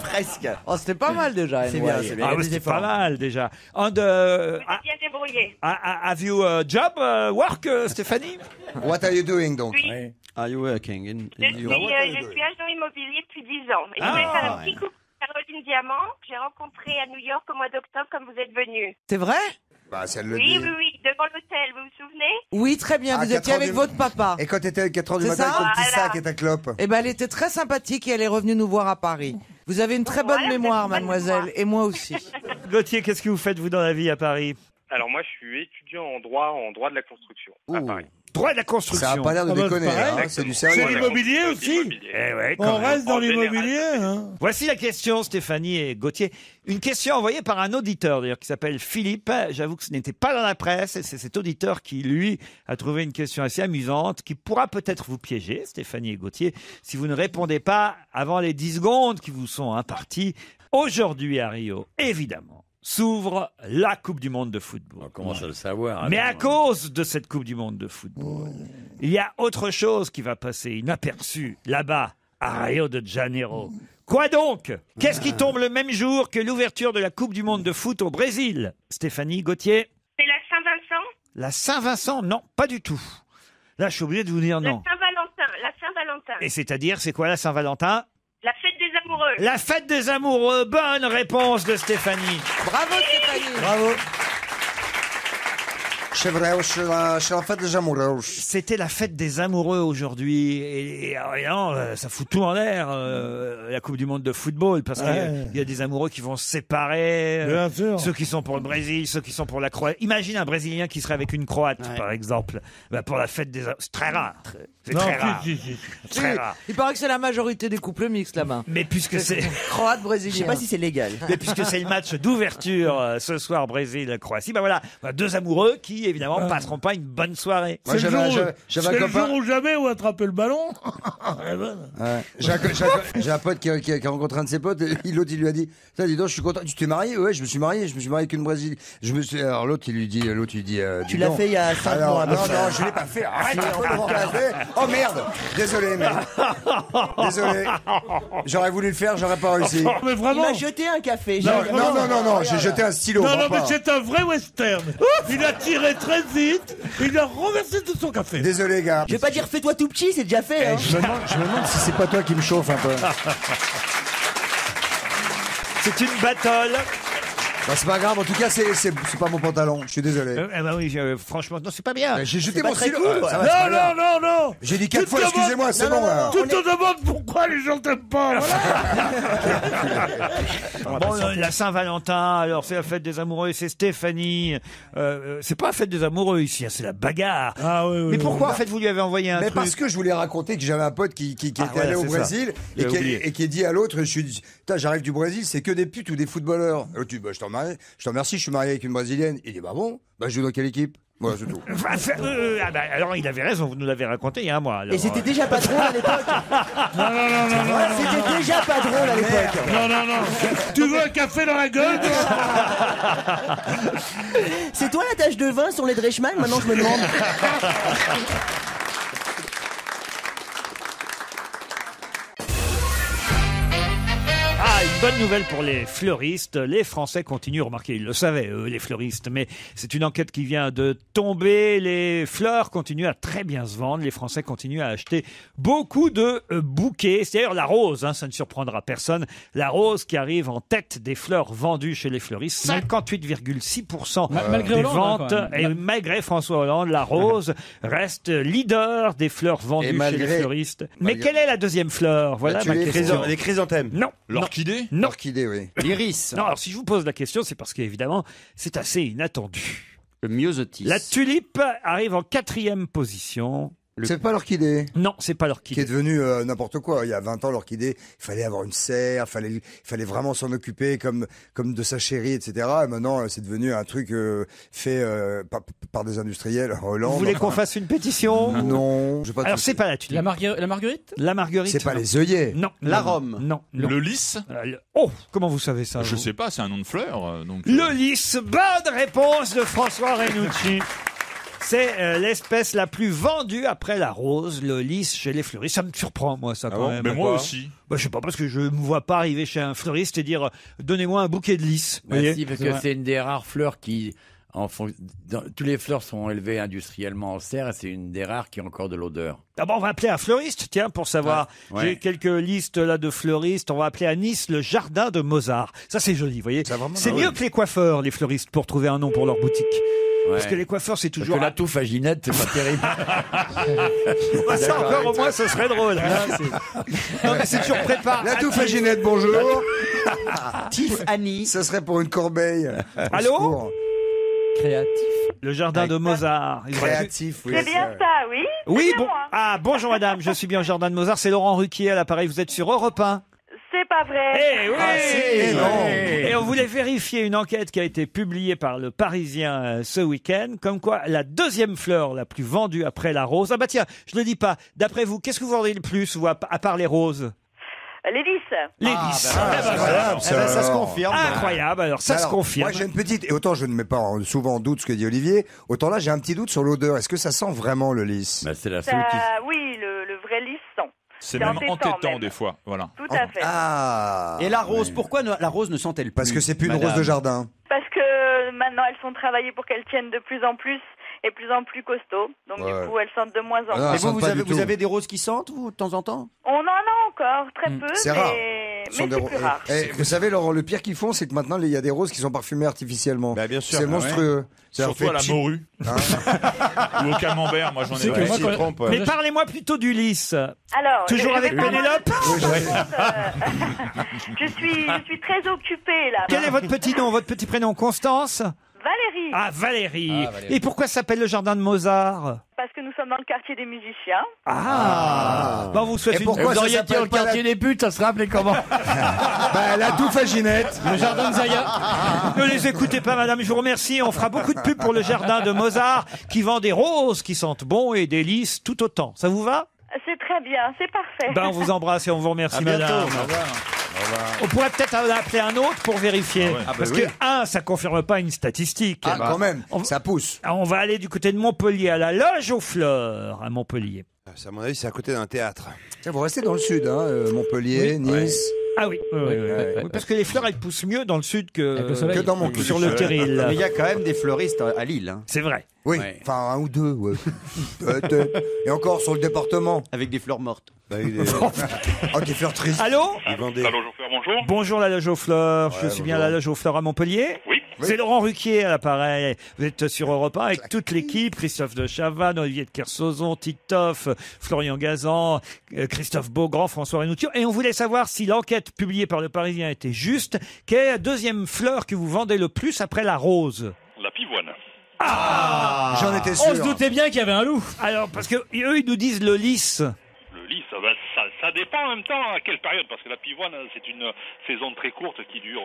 Presque. Oh, c'était pas mal déjà. C'est NY. bien, c'est bien. Ah, c'était pas mal déjà. And Vous êtes bien débrouillé. have you a job work, Stéphanie? What are you doing donc? Oui, Are you working in je New York? suis agent immobilier depuis 10 ans. Et je voulais faire un petit coup à Caroline Diamant, que j'ai rencontré à New York au mois d'octobre comme vous êtes venu. C'est vrai? Bah, c'est elle le Oui, dit. oui, devant l'hôtel, vous vous souvenez? Oui, très bien. À Vous étiez 4 heures avec du- votre papa. Et quand t'étais à 4h du C'est matin ça avec ton petit Voilà. sac et ta clope. Eh ben, elle était très sympathique et elle est revenue nous voir à Paris. Vous avez une très bonne Voilà, mémoire, vous avez une bonne mademoiselle, mémoire. et moi aussi. Gauthier, qu'est-ce que vous faites vous dans la vie à Paris? Alors moi, je suis étudiant en droit de la construction à Paris. Droit de la construction. Ça a pas l'air de Ah bah, déconner, c'est pareil. hein, c'est du sérieux. C'est l'immobilier aussi. Eh ouais, quand On même. reste dans En général, l'immobilier. Hein. Voici la question, Stéphanie et Gauthier. Une question envoyée par un auditeur, d'ailleurs, qui s'appelle Philippe. J'avoue que ce n'était pas dans la presse, et c'est cet auditeur qui, lui, a trouvé une question assez amusante, qui pourra peut-être vous piéger, Stéphanie et Gauthier, si vous ne répondez pas avant les 10 secondes qui vous sont imparties. Aujourd'hui, à Rio, évidemment, s'ouvre la Coupe du Monde de football. On commence à le savoir. Mais alors. à cause de cette Coupe du Monde de football, il y a autre chose qui va passer inaperçu là-bas, à Rio de Janeiro. Quoi donc? Qu'est-ce qui tombe le même jour que l'ouverture de la Coupe du Monde de foot au Brésil? Stéphanie, Gauthier? C'est la Saint-Vincent? La Saint-Vincent? Non, pas du tout. Là, je suis obligé de vous dire non. La Saint-Valentin. Et c'est-à-dire, c'est quoi la Saint-Valentin? La fête des amoureux. La fête des amoureux. Bonne réponse de Stéphanie. Bravo, Stéphanie. Bravo. C'est vrai, c'est la fête des amoureux. C'était la fête des amoureux aujourd'hui. Et non, ça fout tout en l'air, la Coupe du Monde de football, parce qu'il y a des amoureux qui vont se séparer. Bien sûr. Ceux qui sont pour le Brésil, ceux qui sont pour la Croatie. Imagine un Brésilien qui serait avec une Croate, par exemple. Bah, pour la fête des amoureux. C'est très rare. C'est Non, très rare. si. Très Oui, rare. il paraît que c'est la majorité des couples mixtes là-bas. Mais puisque c'est... Croate, brésilien. Je sais pas si c'est légal. Mais puisque c'est le match d'ouverture ce soir Brésil-Croatie, bah voilà, deux amoureux qui qui, évidemment, passeront pas une bonne soirée. Moi, C'est le j'avais un copain. jour ou jamais où attraper le ballon. Ouais. J'ai un pote qui a rencontré un de ses potes, et l'autre il lui a dit, ça, dis donc, je suis content. Tu t'es marié? Ouais, je me suis marié avec une Brésilienne. Alors l'autre il lui dit, Tu l'as fait il y a 5 mois. Non, je l'ai pas fait. Arrête un peu, Laurent. Oh merde. Désolé, mais. Désolé. J'aurais voulu le faire, j'aurais pas réussi. Mais Il vraiment. m'a jeté un café. Non, j'ai jeté un stylo. Non, mais pas. c'est un vrai western. Il a tiré très vite, il a renversé tout son café. Désolé, gars. Je vais pas dire fais-toi tout petit, c'est déjà fait. Hein. Je me demande si c'est pas toi qui me chauffe un peu. C'est une battle. Bah, c'est pas grave, en tout cas, c'est pas mon pantalon, je suis désolé. Oui, franchement, non, c'est pas bien. J'ai jeté pas mon très stylo. cool, Ça va, c'est pas grave. Non. J'ai dit Tu 4 te fois, demandes- excusez-moi, c'est bon. Là. Tu te demandes pourquoi les gens t'aiment pas. Bon, la Saint-Valentin, alors c'est la fête des amoureux et c'est Stéphanie. C'est pas la fête des amoureux ici, hein, c'est la bagarre. Ah oui. Mais pourquoi en fait vous lui avez envoyé un Mais truc? parce que je voulais raconter que j'avais un pote qui était voilà, allé au c'est ça. Brésil J'avais oublié. et qui a dit à l'autre, putain, j'arrive du Brésil, c'est que des putes ou des footballeurs. L'autre dit, bah, je te remercie, je suis marié avec une Brésilienne. Il dit, bah bon, bah je joue dans quelle équipe? Voilà, c'est tout. Alors il avait raison, vous nous l'avez raconté il y a un mois. Alors, Et c'était déjà pas drôle à l'époque. Non. C'était déjà pas drôle à l'époque. Non. Tu veux un café dans la gueule, toi? C'est toi la tache de vin sur les Dreichmann? Maintenant je me demande. Une bonne nouvelle pour les fleuristes. Les Français continuent, remarquez, ils le savaient, eux, les fleuristes, mais c'est une enquête qui vient de tomber. Les fleurs continuent à très bien se vendre. Les Français continuent à acheter beaucoup de bouquets. C'est d'ailleurs la rose, hein, ça ne surprendra personne. La rose qui arrive en tête des fleurs vendues chez les fleuristes. 58,6% Malgré des Hollande, hein, ventes. quand même. Et malgré François Hollande, la rose reste leader des fleurs vendues chez malgré- les fleuristes. Mais quelle est la deuxième fleur? Voilà ma question. Les chrysanthèmes. Non. L'orchidée? Non. Orchidée, oui. L'iris. Non, alors si je vous pose la question, c'est parce qu'évidemment, c'est assez inattendu. Le myosotis. La tulipe arrive en 4e position. C'est pas l'orchidée. Non, c'est pas Qui l'orchidée. est devenu n'importe quoi. Il y a 20 ans, l'orchidée, il fallait avoir une serre, il fallait vraiment s'en occuper comme de sa chérie, etc. Et maintenant, c'est devenu un truc fait par des industriels en Hollande. Vous voulez qu'on fasse une pétition? Non. J'ai pas Alors tout- c'est pas la tulipe. La marguerite? La marguerite. C'est pas non. les œillets. Non. L'arôme. Non. Le lys? Oh, comment vous savez ça? Je vous sais pas, c'est un nom de fleur. Donc, Le lys. Bonne réponse de François Renucci. C'est l'espèce la plus vendue après la rose, le lys chez les fleuristes. Ça me surprend, moi, ça, quand même. Mais moi aussi. Bah, je sais pas, parce que je me vois pas arriver chez un fleuriste et dire donnez-moi un bouquet de lys. Vous voyez Si, parce que c'est une des rares fleurs qui, tous les fleurs sont élevées industriellement en serre et c'est une des rares qui a encore de l'odeur. D'abord, on va appeler un fleuriste, tiens, pour savoir. Ouais. J'ai quelques listes là de fleuristes. On va appeler à Nice le jardin de Mozart. Ça, c'est joli, vous voyez. C'est mieux que les coiffeurs, les fleuristes, pour trouver un nom pour leur boutique. Parce que les coiffeurs, c'est toujours. Parce que la touffe à Ginette, c'est pas terrible. Ça encore, au moins, ce serait drôle. Non, mais c'est toujours préparé. La touffe à Ginette, bonjour. Tiff Annie. Ça serait pour une corbeille. Allô? Créatif. Le jardin de Mozart. Créatif, oui. C'est bien ça, oui. Oui, C'est bien bon. moi. Ah, bonjour madame, je suis bien au jardin de Mozart. C'est Laurent Ruquier à l'appareil. Vous êtes sur Europe 1. C'est pas vrai. Eh oui. si, non. Et on voulait vérifier une enquête qui a été publiée par le Parisien ce week-end, comme quoi la deuxième fleur la plus vendue après la rose. Ah bah tiens, je le dis pas. D'après vous, qu'est-ce que vous vendez le plus, vous, à part les roses? Les lys. Les lys. Incroyable, Ça se confirme. Incroyable. Alors ça se Alors, confirme. Moi, j'ai une petite. Et autant je ne mets pas souvent en doute ce que dit Olivier, autant là, j'ai un petit doute sur l'odeur. Est-ce que ça sent vraiment le lys? Bah, c'est la seule qui. Oui, le vrai lys sent. C'est C'est même entêtant, entêtant même. des fois. Voilà. Tout à fait. Ah. Et la rose, pourquoi la rose ne sent-elle plus? Parce que c'est plus une madame rose de jardin. Parce que maintenant, elles sont travaillées pour qu'elles tiennent de plus en plus et plus en plus costauds. Donc, Ouais. du coup, elles sentent de moins en Ah, moins. non, Et sentent pas du vous tout. avez des roses qui sentent, vous, de temps en temps? On en a encore, très peu, C'est mais, rare. mais Sont c'est des plus rare. vous savez, Laurent, le pire qu'ils font, c'est que maintenant, il y a des roses qui sont parfumées artificiellement. Bah, bien sûr. C'est Ah ouais. monstrueux. Ça leur Surtout à la fait cheap. morue. Ou au camembert, moi j'en ai C'est que vu. moi, s'y quand- trompe, ouais. Mais parlez-moi plutôt du lys. Alors, Toujours je avec vais pas Pénélope je suis très occupée, là. Quel est votre petit nom, votre petit prénom? Constance? Valérie, Ah, Valérie. Ah, Valérie. Et pourquoi ça s'appelle le jardin de Mozart? parce que nous sommes dans le quartier des musiciens. Ah, Bah, on vous souhaite Et pourquoi une... ça s'appelle le quartier des putes, ça serait appelé comment? Bah, la touffe à Ginette. Le jardin de Zaya. Ne les écoutez pas, madame, je vous remercie. On fera beaucoup de pubs pour le jardin de Mozart qui vend des roses qui sentent bon et des lys tout autant. Ça vous va? C'est très bien, c'est parfait. Ben, on vous embrasse et on vous remercie, À bientôt. madame. Au revoir. On pourrait peut-être en appeler un autre pour vérifier. Parce que, ça confirme pas une statistique. Ah, quand même, ça pousse. On va aller du côté de Montpellier, à la Loge aux Fleurs, à Montpellier. À mon avis, c'est à côté d'un théâtre. Tiens, vous restez dans le sud, hein, Montpellier, Nice. Ah oui, oui, parce que les fleurs, elles poussent mieux dans le sud que dans Montpellier. sur le terril. Mais il y a quand même des fleuristes à Lille. Hein. C'est vrai. Oui, enfin un ou deux, ouais. Peut-être. Et encore sur le département. Avec des fleurs mortes. Oh, des fleurs tristes. Allô? La Loge aux Fleurs, bonjour. Bonjour la Loge aux Fleurs, je suis bien à la Loge aux Fleurs à Montpellier. Oui. C'est Laurent Ruquier à l'appareil. Vous êtes sur Europe 1 avec toute l'équipe, Christophe de Chavannes, Olivier de Kersauzon, Titoff, Florian Gazan, Christophe Beaugrand, François Renoutier. Et on voulait savoir si l'enquête publiée par le Parisien était juste. Quelle est la deuxième fleur que vous vendez le plus après la rose? La pivoine. Ah, j'en étais sûr. On se doutait bien qu'il y avait un loup. Alors, parce que eux, ils nous disent le lys. Le lys, ça dépend en même temps à quelle période, parce que la pivoine, c'est une saison très courte qui dure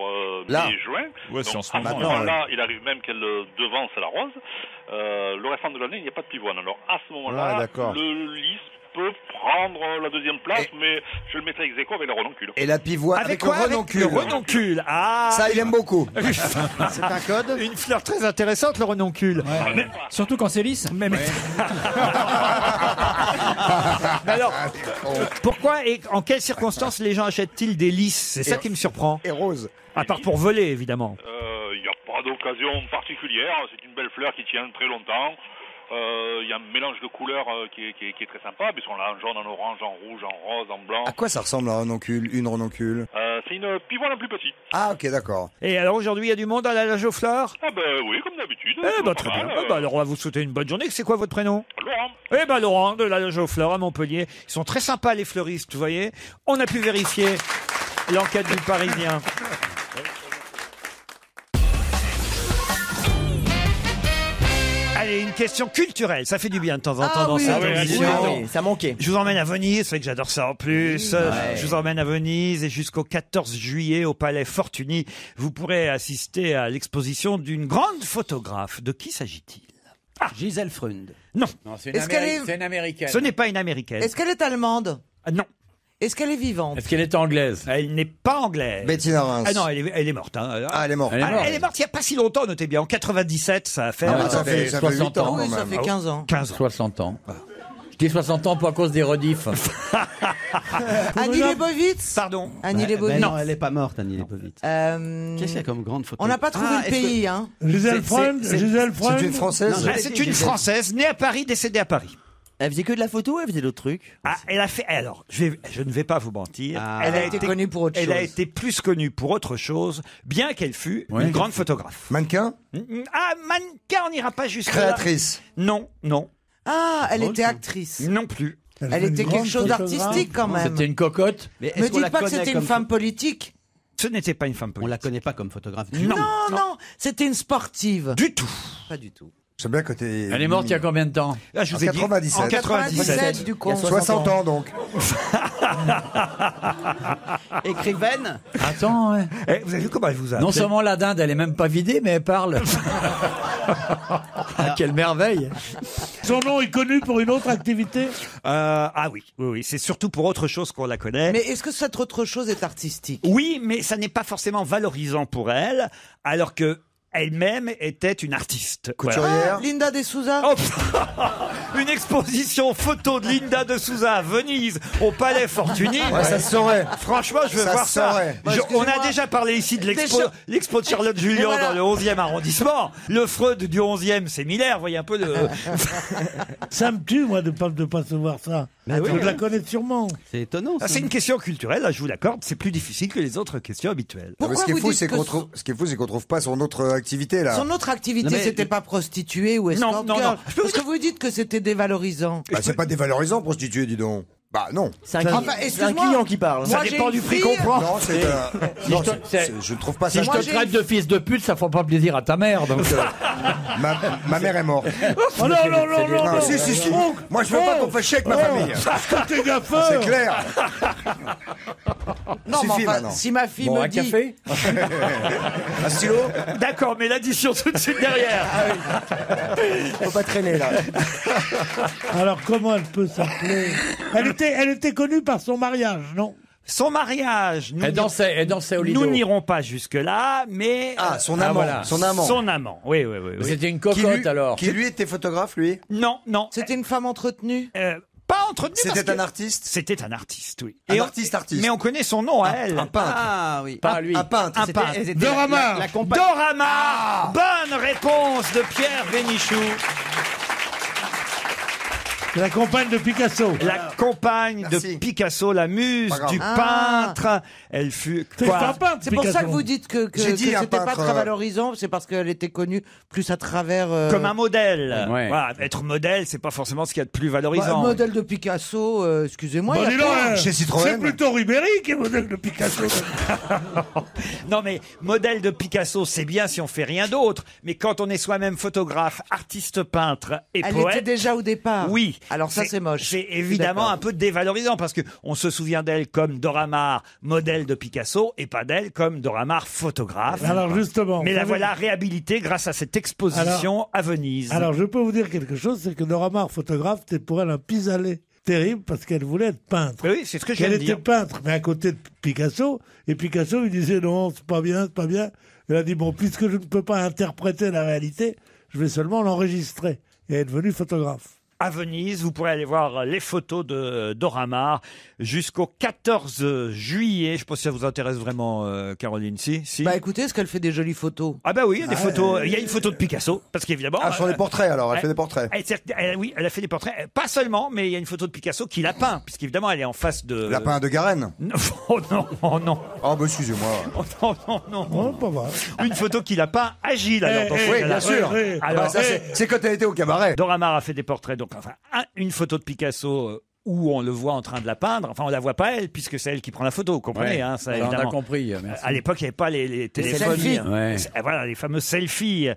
mai-juin. Ouais, c'est en Donc, ce à ce moment. moment-là, il arrive même qu'elle devance la rose. Le restant de l'année, il n'y a pas de pivoine. Alors, à ce moment-là, le lys peut prendre la deuxième place, mais je le mettrai ex aequo avec la renoncule. Et la pivoine Avec le quoi? renoncule. Le renoncule. Ah, Ça, il aime beaucoup. C'est un code. Une fleur très intéressante, le renoncule. Mais, surtout quand c'est lisse. Mais alors, pourquoi et en quelles circonstances les gens achètent-ils des lys? C'est ça qui me surprend. Et rose. À part pour voler, évidemment. Il n'y a pas d'occasion particulière. C'est une belle fleur qui tient très longtemps. Il y a un mélange de couleurs qui est très sympa. Ils sont là en jaune, en orange, en rouge, en rose, en blanc. À quoi ça ressemble un renoncule, une renoncule? C'est une pivoine la plus petite. Ah, ok, d'accord. Et alors aujourd'hui, il y a du monde à la Loge aux Fleurs? Ah ben oui, comme d'habitude. Eh ben très bien. Alors on va vous souhaiter une bonne journée. C'est quoi votre prénom? Laurent. Eh ben Laurent, de la Loge aux Fleurs à Montpellier. Ils sont très sympas les fleuristes, vous voyez. On a pu vérifier l'enquête du Parisien. Allez, une question culturelle, ça fait du bien de temps en temps dans cette émission. Oui, ça manquait. Je vous emmène à Venise, c'est vrai que j'adore ça en plus. Je vous emmène à Venise et jusqu'au 14 juillet au Palais Fortuny, vous pourrez assister à l'exposition d'une grande photographe. De qui s'agit-il? Gisèle Freund. Non. Non, c'est Est-ce qu'elle est- c'est une américaine. Ce n'est pas une américaine. Est-ce qu'elle est allemande? Non. Est-ce qu'elle est vivante? Est-ce qu'elle est anglaise? Elle n'est pas anglaise. Bettina Reims. Ah non, elle est morte. Hein. Ah, elle est morte. Elle est morte il n'y a pas si longtemps, notez bien. En 97, ça a fait... Ah, ça fait 60 8 ans. ans. Oui, quand ça même. fait 15 ans. 15 ans. 60 ans. Je dis 60 ans pas à cause des rediffs. Annie Leibovitz? Pardon. Annie Leibovitz. Non, elle est pas morte, Annie Leibovitz. Qu'est-ce qu'il y a comme grande photo? On n'a pas trouvé le pays, hein. Gisèle Freund, Gisèle Freund. C'est une française. Non, C'est une Française née à Paris, décédée à Paris. Elle faisait que de la photo ou elle faisait d'autres trucs? Ah, elle a fait. Alors, je ne vais pas vous mentir. Elle a été connue pour autre Elle a chose. été plus connue pour autre chose, bien qu'elle fût une grande photographe. Mannequin? Ah, mannequin, on n'ira pas jusque Créatrice? Non, non, Ah, elle était actrice. non plus. Elle était quelque chose d'artistique quand même. C'était une cocotte. Mais est-ce Me qu'on la dites pas que connaît c'était une comme femme politique. Ce n'était pas une femme On la politique. connaît pas comme photographe. Non, Non, c'était une sportive. du tout. Pas du tout. J'aime bien côté. Elle est morte il y a combien de temps? Là, je vous En ai dit. 97. En 97. du coup. 60 ans donc. Écrivaine. Attends, ouais. Eh, vous avez vu comment elle vous a Non appelé seulement la dinde, elle est même pas vidée, mais elle parle. Ah, quelle merveille. Son nom est connu pour une autre activité? Ah oui, oui, oui. C'est surtout pour autre chose qu'on la connaît. Mais est-ce que cette autre chose est artistique? Oui, mais ça n'est pas forcément valorisant pour elle, alors que elle-même était une artiste. Couturière? Linda de Souza? Oh, une exposition photo de Linda de Souza à Venise, au Palais Fortuny. Ouais, ça se saurait. Franchement, je veux Ça voir se ça. saurait. On a déjà parlé ici de l'expo de Charlotte Julien Et voilà. dans le 11e arrondissement. Le Freud du 11e, c'est Miller. Vous voyez un peu de... Ça me tue, moi, de pas savoir ça. Bah oui, Je la connais sûrement. C'est étonnant. Ah, c'est une question culturelle, là, je vous l'accorde. C'est plus difficile que les autres questions habituelles. Ah, mais Pourquoi ce qui est vous fou, dites c'est que qu'on trouve, ce qui est fou, c'est qu'on trouve pas son autre activité là. Son autre activité, Non, mais- c'était pas prostituée ou escort non, girl. non. Je peux Parce que vous dites que c'était dévalorisant. Bah, c'est pas dévalorisant, prostituée, dis donc. Bah non. C'est un client qui parle. Ça dépend du prix qu'on prend. Non, je ne trouve pas Si ça. je te traite de fils de pute, ça fera pas plaisir à ta mère. Donc, ma mère est morte. Oh non, non, non, non, non. Si. Moi, je veux pas qu'on fasse chier avec ma famille. Parce que t'es gaffeur. C'est clair. Non, mais enfin, si ma fille me dit... café Un stylo. D'accord, mais l'addition tout de suite derrière. Faut pas traîner là. Alors, comment elle peut s'appeler elle était connue par son mariage, non? Son mariage. Elle dansait au Lido. Nous n'irons pas jusque-là, mais... Ah, son amant. voilà. Son amant. Son amant, oui. C'était une cocotte alors. Qui lui était photographe, lui? Non. C'était une femme entretenue? Pas entretenu. C'était un artiste? C'était un artiste, oui. Un artiste. Mais on connaît son nom à elle. Un peintre. Ah oui. Pas lui. Un peintre. Un peintre. Doramar. Doramar. Bonne réponse de Pierre Bénichou. La compagne de Picasso. La compagne de Picasso, la muse du peintre. Elle fut C'est pas peintre, C'est pour Picasso. ça que vous dites que c'était pas très valorisant, c'est parce qu'elle était connue plus à travers... Comme un modèle. Ouais. Voilà, être modèle, c'est pas forcément ce qu'il y a de plus Bah, valorisant. modèle de Picasso, excusez-moi. Bah, il y a dis donc, pas- Chez Citroën. c'est plutôt Ribéry qui est modèle de Picasso. Non mais modèle de Picasso, c'est bien si on fait rien d'autre. Mais quand on est soi-même photographe, artiste peintre et Elle poète, était déjà au départ. oui. Alors ça, c'est moche. C'est évidemment D'accord. un peu dévalorisant parce que on se souvient d'elle comme Dora Maar, modèle de Picasso, et pas d'elle comme Dora Maar, photographe. Alors justement. Mais vous la savez- voilà réhabilitée grâce à cette exposition à Venise. Alors je peux vous dire quelque chose, c'est que Doramar, photographe, c'était pour elle un pis-aller terrible parce qu'elle voulait être peintre. Oui, c'est ce que je viens Elle de était dire. peintre, mais à côté de Picasso, et Picasso lui disait non, c'est pas bien, c'est pas bien. Elle a dit bon, puisque je ne peux pas interpréter la réalité, je vais seulement l'enregistrer. Et elle est devenue photographe. À Venise, vous pourrez aller voir les photos de Dora Maar jusqu'au 14 juillet. Je ne sais pas si ça vous intéresse vraiment, Caroline. Si. Bah écoutez, est-ce qu'elle fait des jolies photos? Ah bah oui, il y a des photos. Il y a une photo de Picasso, parce qu'évidemment. Ah, sur les portraits alors, elle fait des portraits. Oui, elle a fait des portraits. Pas seulement, mais il y a une photo de Picasso qui l'a peint, puisqu'évidemment elle est en face de. La peint de Garenne. Oh non, oh non. Oh bah excusez-moi. Oh non, non. Oh, pas mal. Une photo qu'il a peint agile. Alors, dans ce Oui, cas-là. bien sûr. Alors, Bah, ça, c'est quand elle était au cabaret. Dora Maar a fait des portraits, donc enfin une photo de Picasso où on le voit en train de la peindre. Enfin, on la voit pas elle, puisque c'est elle qui prend la photo. Vous comprenez, Ouais. hein, ça, Alors, on a évidemment. compris, merci. À l'époque, il n'y avait pas les téléphones. selfies. Ouais. Voilà, les fameux selfies.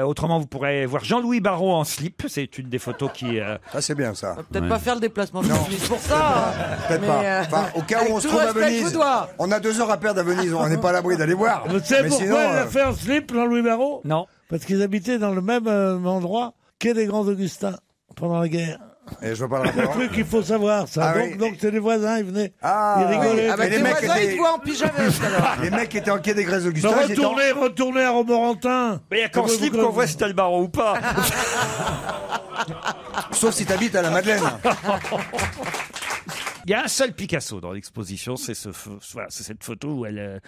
Autrement, vous pourrez voir Jean-Louis Barrault en slip. C'est une des photos qui. Ça c'est bien ça. Peut-être pas faire le déplacement physique pour ça. Peut-être Mais, pas. Enfin, au cas avec où on se tout trouve le à respect que je Venise, vous dois. on a 2 heures à perdre à Venise, on n'est pas à l'abri d'aller voir. Vous savez Mais pourquoi sinon, elle a fait un slip, Jean-Louis Barrault? Non. Parce qu'ils habitaient dans le même endroit qu'est les Grands Augustins pendant la guerre. Et je vois pas le Le rapport. truc, il faut savoir ça. Ah donc, oui. donc c'est les voisins, ils venaient, Ah, ils rigolaient. Ah bah Et les tes mecs voisins, étaient- ils te voient en pyjama alors. Les mecs qui étaient en quai des Grèces Mais Augustins, ils étaient en- retournez à Romorantin. Mais il n'y a qu'en slip qu'on voit si t'as le Barrault ou pas. sauf si t'habites à la Madeleine. Il y a un seul Picasso dans l'exposition, c'est voilà, c'est cette photo où elle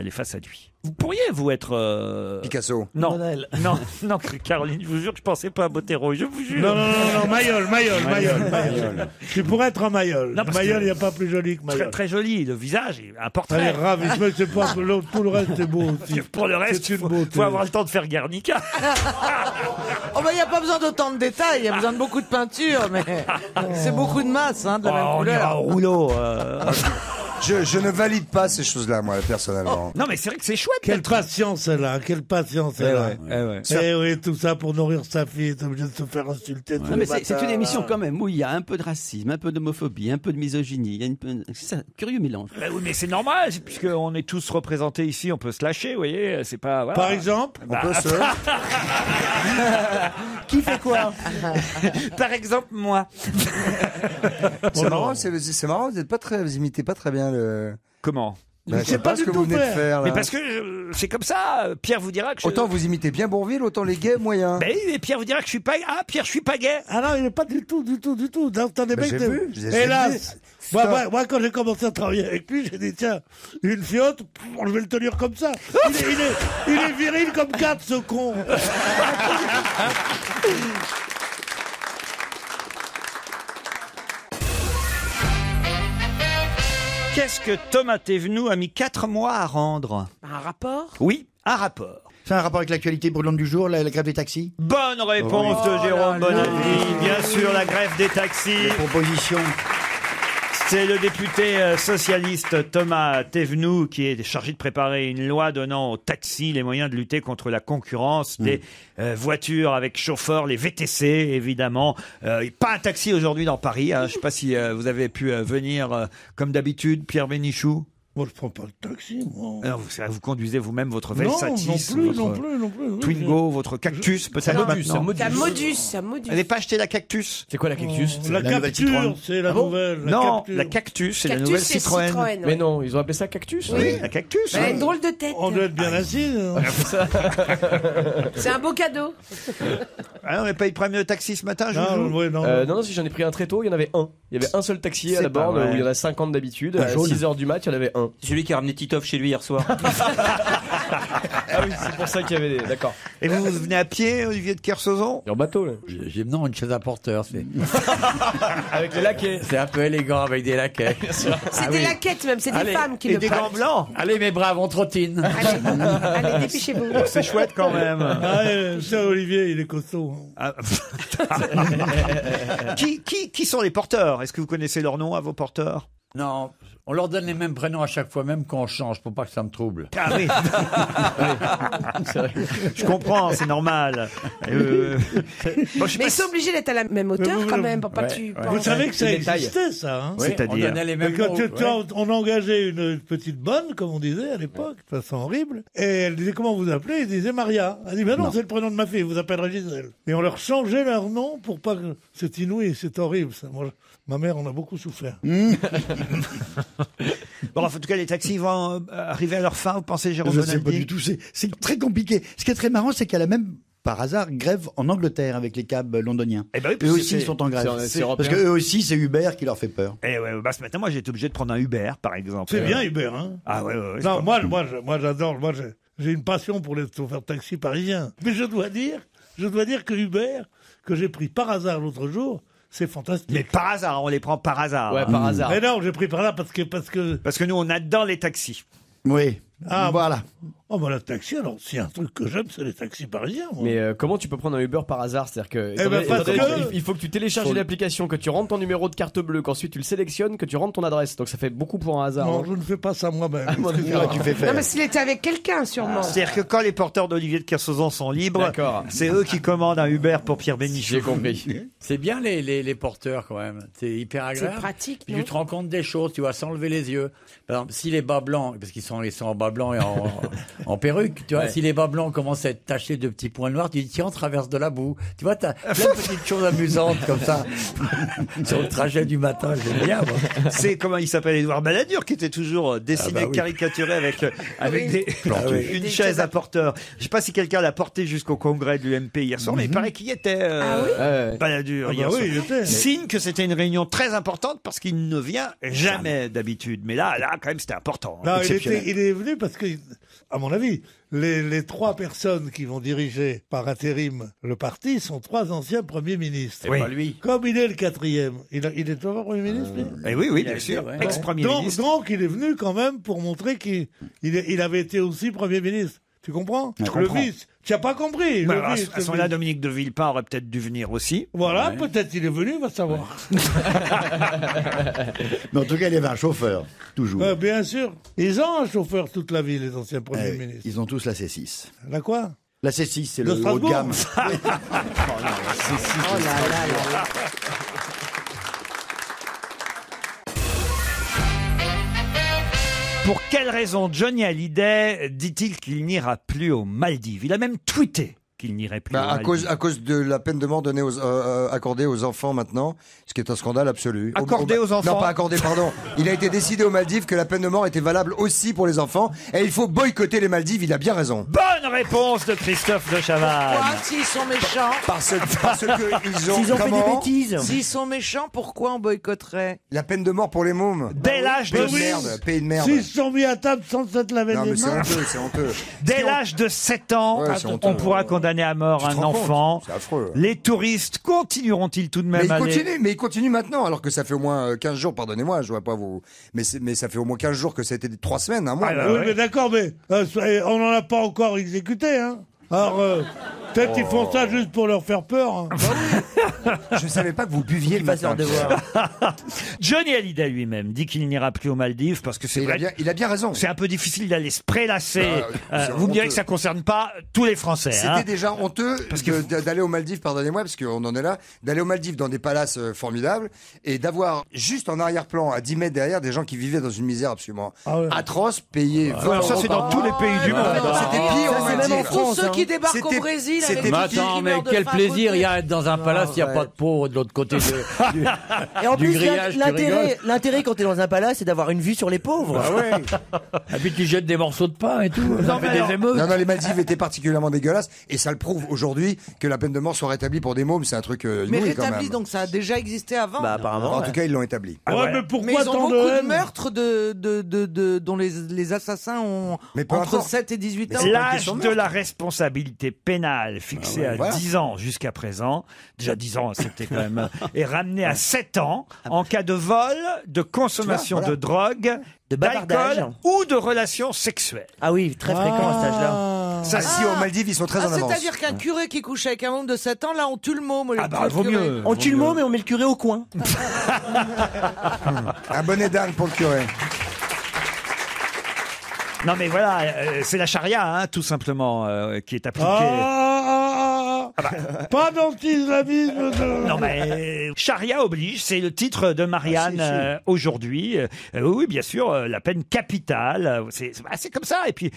est face à lui. Vous pourriez, vous, être... Picasso. Non, non, Caroline, je vous jure que je pensais pas à Bottero, je vous jure. Non, Mayol. Je pourrais être un Mayol. Non, parce Mayol, que- il n'y a pas plus joli que Très, Mayol. très joli, le visage, et un Elle est portrait. ravissime, c'est pas tout le reste est beau aussi. Pour le reste, C'est il une beauté. faut avoir le temps de faire Guernica. Oh bah il n'y a pas besoin d'autant de détails, il y a besoin de beaucoup de peinture, mais c'est beaucoup de masse, hein, de la même on ira au couleur. rouleau. Je ne valide pas ces choses-là, moi, personnellement. Non, mais c'est vrai que c'est chouette. Quelle patience elle a, quelle patience elle a. Eh oui, tout ça pour nourrir sa fille, est obligé de se faire insulter. tous Non, les mais c'est matins. une émission quand même où il y a un peu de racisme, un peu d'homophobie, un peu de misogynie. Il y a c'est ça, curieux mélange. Bah oui, mais c'est normal, puisqu'on est tous représentés ici, on peut se lâcher, vous voyez, c'est pas... Voilà. Par exemple, Bah, On peut se... Qui fait quoi Par exemple, moi. C'est marrant, c'est marrant, vous imitez pas très bien le... Comment Bah, je sais pas ce que vous venez de faire, là. Mais parce que c'est comme ça, Pierre vous dira que je... Autant vous imitez bien Bourvil, autant les gays moyens. Ben oui, mais Pierre vous dira que je suis pas... Ah, Pierre, je suis pas gay. Ah non, il n'est pas du tout. Dans des Ben, mecs j'ai de- vu, j'ai Hélas. vu. Moi, quand j'ai commencé à travailler avec lui, j'ai dit, tiens, une fiotte, je vais le tenir comme ça. Il est viril comme 4, ce con. Qu'est-ce que Thomas Thévenoud a mis 4 mois à rendre? Un rapport? Oui, un rapport. C'est un rapport avec l'actualité brûlante du jour, la grève des taxis? Bonne réponse de Jérôme Bonaldi. Bien sûr, la grève des taxis. Proposition. C'est le député socialiste Thomas Thévenoud qui est chargé de préparer une loi donnant aux taxis les moyens de lutter contre la concurrence des voitures avec chauffeur, les VTC évidemment. Pas un taxi aujourd'hui dans Paris. Je ne sais pas si vous avez pu venir comme d'habitude, Pierre Bénichou. Moi, je prends pas le taxi, moi. Alors, vous conduisez vous-même votre Versatis, non plus. Twingo, votre Cactus, peut-être maintenant. Sa Modus. Vous n'avez pas acheté la Cactus? C'est quoi la Cactus? La Capture, c'est la nouvelle. Non, la Cactus, c'est la nouvelle Citroën. Mais non, ils ont appelé ça Cactus? Oui, la Cactus. Elle a une drôle de tête. On doit être bien assis. C'est un beau cadeau. Ah, on n'a pas eu de problème de taxi ce matin, Non, si j'en ai pris un très tôt, il y en avait un. Il y avait un seul taxi à la borne où il y en a 50 d'habitude. À 6h du mat, il y en avait un. C'est celui qui a ramené Titoff chez lui hier soir. Ah oui, c'est pour ça qu'il y avait des... D'accord. Et vous venez à pied, Olivier de Kersauzon? En bateau, là. J'ai non, une chaise à porteur. Avec les laquais. C'est un peu élégant avec des laquais. C'est des laquettes même, c'est des femmes qui le des gants blancs. Allez mes braves, on trottine. Allez, dépêchez-vous. C'est chouette quand même. Ça, Olivier, il est costaud. Qui sont les porteurs? Est-ce que vous connaissez leur nom à vos porteurs? Non, on leur donne les mêmes prénoms à chaque fois, même quand on change, pour pas que ça me trouble. Ah oui. Je comprends, c'est normal. Mais ils sont obligés d'être à la même hauteur quand même, pour pas que tu... Vous savez que ça existait, ça, hein? C'est-à-dire? On donnait les mêmes noms. On engageait une petite bonne, comme on disait à l'époque, de façon horrible, et elle disait comment vous appelez? Il disait Maria. Elle dit, ben non, c'est le prénom de ma fille, vous appellerez Gisèle. Et on leur changeait leur nom pour pas que... C'est inouï, c'est horrible, ça. Moi, ma mère en a beaucoup souffert. Bon, en tout cas, les taxis vont arriver à leur fin, vous pensez, Jérôme Je sais Bonaldi? pas du tout, c'est très compliqué. Ce qui est très marrant, c'est qu'il y a la même, par hasard, grève en Angleterre avec les cabs londoniens. Eh ben oui, eux aussi sont en grève. Parce qu'eux aussi, c'est Uber qui leur fait peur. Eh ouais, ce matin, moi, j'ai été obligé de prendre un Uber, par exemple. C'est bien Uber, hein? Ah ouais. Non, moi, j'adore. Moi, j'ai une passion pour les chauffeurs de taxi parisiens. Mais je dois dire que Uber, que j'ai pris par hasard l'autre jour, c'est fantastique. Mais par hasard, on les prend par hasard. Ouais, par hasard. Mais non, j'ai pris par là parce que nous, on adore les taxis. Oui. Ah, voilà. Oh, bah, le taxi, alors, s'il y a un truc que j'aime, c'est les taxis parisiens. Moi. Mais comment tu peux prendre un Uber par hasard? C'est-à-dire que, il faut que tu télécharges une application, que tu rentres ton numéro de carte bleue, qu'ensuite tu le sélectionnes, que tu rentres ton adresse. Donc ça fait beaucoup pour un hasard. Non, je ne fais pas ça moi-même. Tu fais faire. Non, mais s'il était avec quelqu'un, sûrement. C'est-à-dire que quand les porteurs d'Olivier de Kersauzon sont libres, c'est eux qui commandent un Uber pour Pierre Bénichou. J'ai compris. C'est bien les porteurs quand même. C'est hyper agréable. C'est pratique, Puis tu te rends compte des choses, tu vois, sans lever les yeux. Par exemple, si les bas blancs, parce qu'ils sont en bas blanc et en perruque, tu vois, si les bas blancs commencent à être tachés de petits points noirs, tu dis tiens, on traverse de la boue. Tu vois, t'as plein de petites choses amusantes comme ça sur le trajet du matin. J'aime bien. Moi. C'est comment il s'appelle, Édouard Balladur, qui était toujours dessiné, caricaturé avec une chaise à porteur. Je sais pas si quelqu'un l'a porté jusqu'au congrès de l'UMP hier soir, mais il paraît qu'il y était Balladur hier soir. Signe que c'était une réunion très importante parce qu'il ne vient jamais d'habitude. Mais là, quand même, c'était important. Non, il est venu parce que, à mon avis, les trois personnes qui vont diriger par intérim le parti sont trois anciens premiers ministres. Oui. Pas lui. Comme il est le quatrième. Il est toujours premier ministre, lui Oui, bien sûr. Ex-premier ministre. Donc, il est venu quand même pour montrer qu'il avait été aussi premier ministre. Tu comprends? Le vice. Tu n'as pas compris. À ce moment-là, Dominique de Villepin aurait peut-être dû venir aussi. Voilà, peut-être il est venu, on va savoir. Mais en tout cas, il y avait un chauffeur, toujours. Bien sûr. Ils ont un chauffeur toute la vie, les anciens premiers ministres. Ils ont tous la C6. La quoi? La C6, c'est le haut de gamme. Oh là là. Pour quelle raison Johnny Hallyday dit-il qu'il n'ira plus aux Maldives? Il a même tweeté qu'il n'irait plus aux Maldives. À cause de la peine de mort donnée accordée aux enfants maintenant, ce qui est un scandale absolu. Accordée aux enfants? Non, pas accordée, pardon. Il a été décidé aux Maldives que la peine de mort était valable aussi pour les enfants, et il faut boycotter les Maldives, il a bien raison. Bonne réponse de Christophe de Chavannes. Pourquoi, s'ils sont méchants? Parce que ils ont fait des bêtises. S'ils sont méchants, pourquoi on boycotterait? La peine de mort pour les mômes. Dès l'âge de pays de merde. S'ils sont mis à table sans s'être lavé les mains. Non, mais c'est honteux. Dès l'âge de 7 ans, on pourra condamner à mort un enfant. C'est affreux. Les touristes continueront-ils tout de même à aller... Mais ils continuent maintenant, alors que ça fait au moins 15 jours, pardonnez-moi, je vois pas vous... Mais ça fait au moins 15 jours que ça a été 3 semaines, un mois. Oui, mais d'accord, mais on n'en a pas encore exécuté, hein. Alors, Peut-être qu'ils font ça juste pour leur faire peur. Hein. Je savais pas que vous buviez le matin. Johnny Hallyday lui-même dit qu'il n'ira plus aux Maldives parce que c'est vrai. Il a bien raison. C'est un peu difficile d'aller se prélasser. C'est Vous me direz honteux. que ça concerne pas tous les Français. C'était déjà honteux d'aller aux Maldives, pardonnez-moi, parce qu'on en est là, d'aller aux Maldives dans des palaces formidables et d'avoir juste en arrière-plan, à 10 mètres derrière, des gens qui vivaient dans une misère absolument atroce, payés. Ça, c'est dans tous les pays du monde. C'était pire aux Maldives. Même en France, ceux qui débarquent au Brésil avec Mais attends, mais quel plaisir il y a à être dans un palace, il n'y a pas de pauvres de l'autre côté Et en du plus, grillage. l'intérêt quand t'es dans un palace, c'est d'avoir une vue sur les pauvres. Et puis tu jettes des morceaux de pain et tout, ça fait des émeutes. Non, les Maldives étaient particulièrement dégueulasses et ça le prouve aujourd'hui que la peine de mort soit rétablie pour des mômes, c'est un truc Mais inouï quand rétabli, même. donc ça a déjà existé avant. Bah apparemment. En tout cas, ils l'ont établi. Mais pourquoi Mais ils ont tant beaucoup de de haine meurtres dont les assassins ont Mais peu entre importe. 7 et 18 ans. L'âge de la responsabilité pénale fixé à 10 ans jusqu'à présent, déjà 10 ans c'était quand même, est ramené à 7 ans en cas de vol, de consommation de drogue, bavardage. d'alcool ou de relations sexuelles. Ah oui, très fréquent à cet âge-là. Ça, si aux Maldives, ils sont très en avance. C'est-à-dire qu'un curé qui couche avec un môme de 7 ans, là, on tue le môme. au lieu de tuer le vaut curé. mieux. On tue le môme et on met le curé au coin. Un bonnet d'âne pour le curé. Non mais voilà, c'est la charia, hein, tout simplement, qui est appliquée. Pas d'anti-islamisme de... Non mais charia oblige, c'est le titre de Marianne aujourd'hui. Oui, bien sûr, la peine capitale. C'est comme ça. Et puis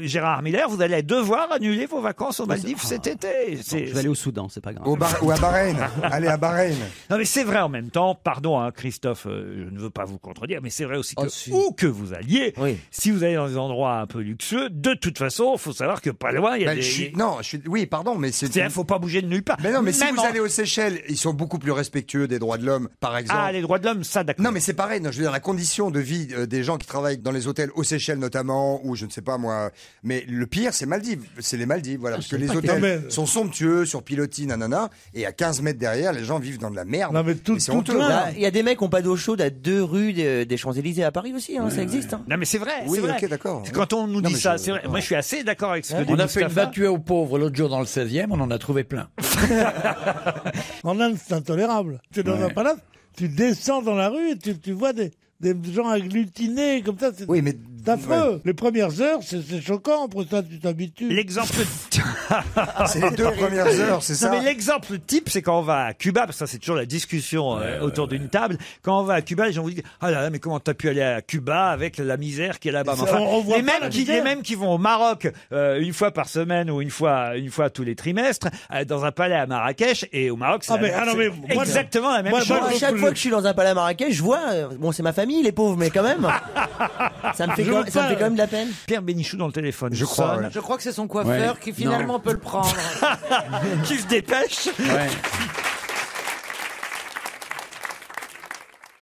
Gérard Miller, vous allez devoir annuler vos vacances aux Maldives cet été. Je vais aller au Soudan, c'est pas grave. Ou à Bahreïn. Allez à Bahreïn. Non mais c'est vrai en même temps. Pardon, hein, Christophe, je ne veux pas vous contredire, mais c'est vrai aussi que où que vous alliez, si vous allez dans des endroits un peu luxueux, de toute façon, il faut savoir que pas loin, il y a des... Oui, pardon, mais c'est... Il faut pas bouger de nulle part. Mais non, mais si vous allez aux Seychelles, ils sont beaucoup plus respectueux des droits de l'homme, par exemple. Ah, les droits de l'homme, ça d'accord. Non, mais c'est pareil. Non, je veux dire, la condition de vie des gens qui travaillent dans les hôtels aux Seychelles notamment, ou je ne sais pas moi. Mais le pire, c'est Maldives. C'est les Maldives, voilà. Parce que les hôtels sont somptueux, sur pilotis, nanana. Et à 15 mètres derrière, les gens vivent dans de la merde. Non, mais c'est honteux. Il y a des mecs qui n'ont pas d'eau chaude à 2 rues des Champs-Élysées à Paris aussi, ça existe. Hein. Non, mais c'est vrai. Oui, c'est vrai. ok, d'accord. Quand on nous dit ça, c'est vrai. Moi, je suis assez d'accord avec ce que dit On a fait une Mustapha. battue aux pauvres l'autre jour dans le 16e, on en a trouvé plein. En Inde, c'est intolérable. Tu es dans un palace, tu descends dans la rue et tu vois des gens agglutinés comme ça. Oui, mais c'est affreux. Les premières heures, c'est choquant. Après ça, tu t'habitues. L'exemple. C'est les 2 premières heures, c'est ça. Non, mais l'exemple type, c'est quand on va à Cuba, parce que ça, c'est toujours la discussion autour d'une table. Quand on va à Cuba, les gens vous disent ah là là, mais comment t'as pu aller à Cuba avec la misère qui est là-bas. Enfin, les mêmes qui vont au Maroc une fois par semaine ou une fois tous les trimestres dans un palais à Marrakech, et au Maroc, c'est exactement la même chose. À chaque fois que je suis dans un palais à Marrakech, je vois, bon, c'est ma famille, les pauvres, mais quand même, ça me fait quand même de la peine. Pierre Bénichou dans le téléphone. Je crois. Je crois que c'est son coiffeur qui finalement peut le prendre. Qui se dépêche.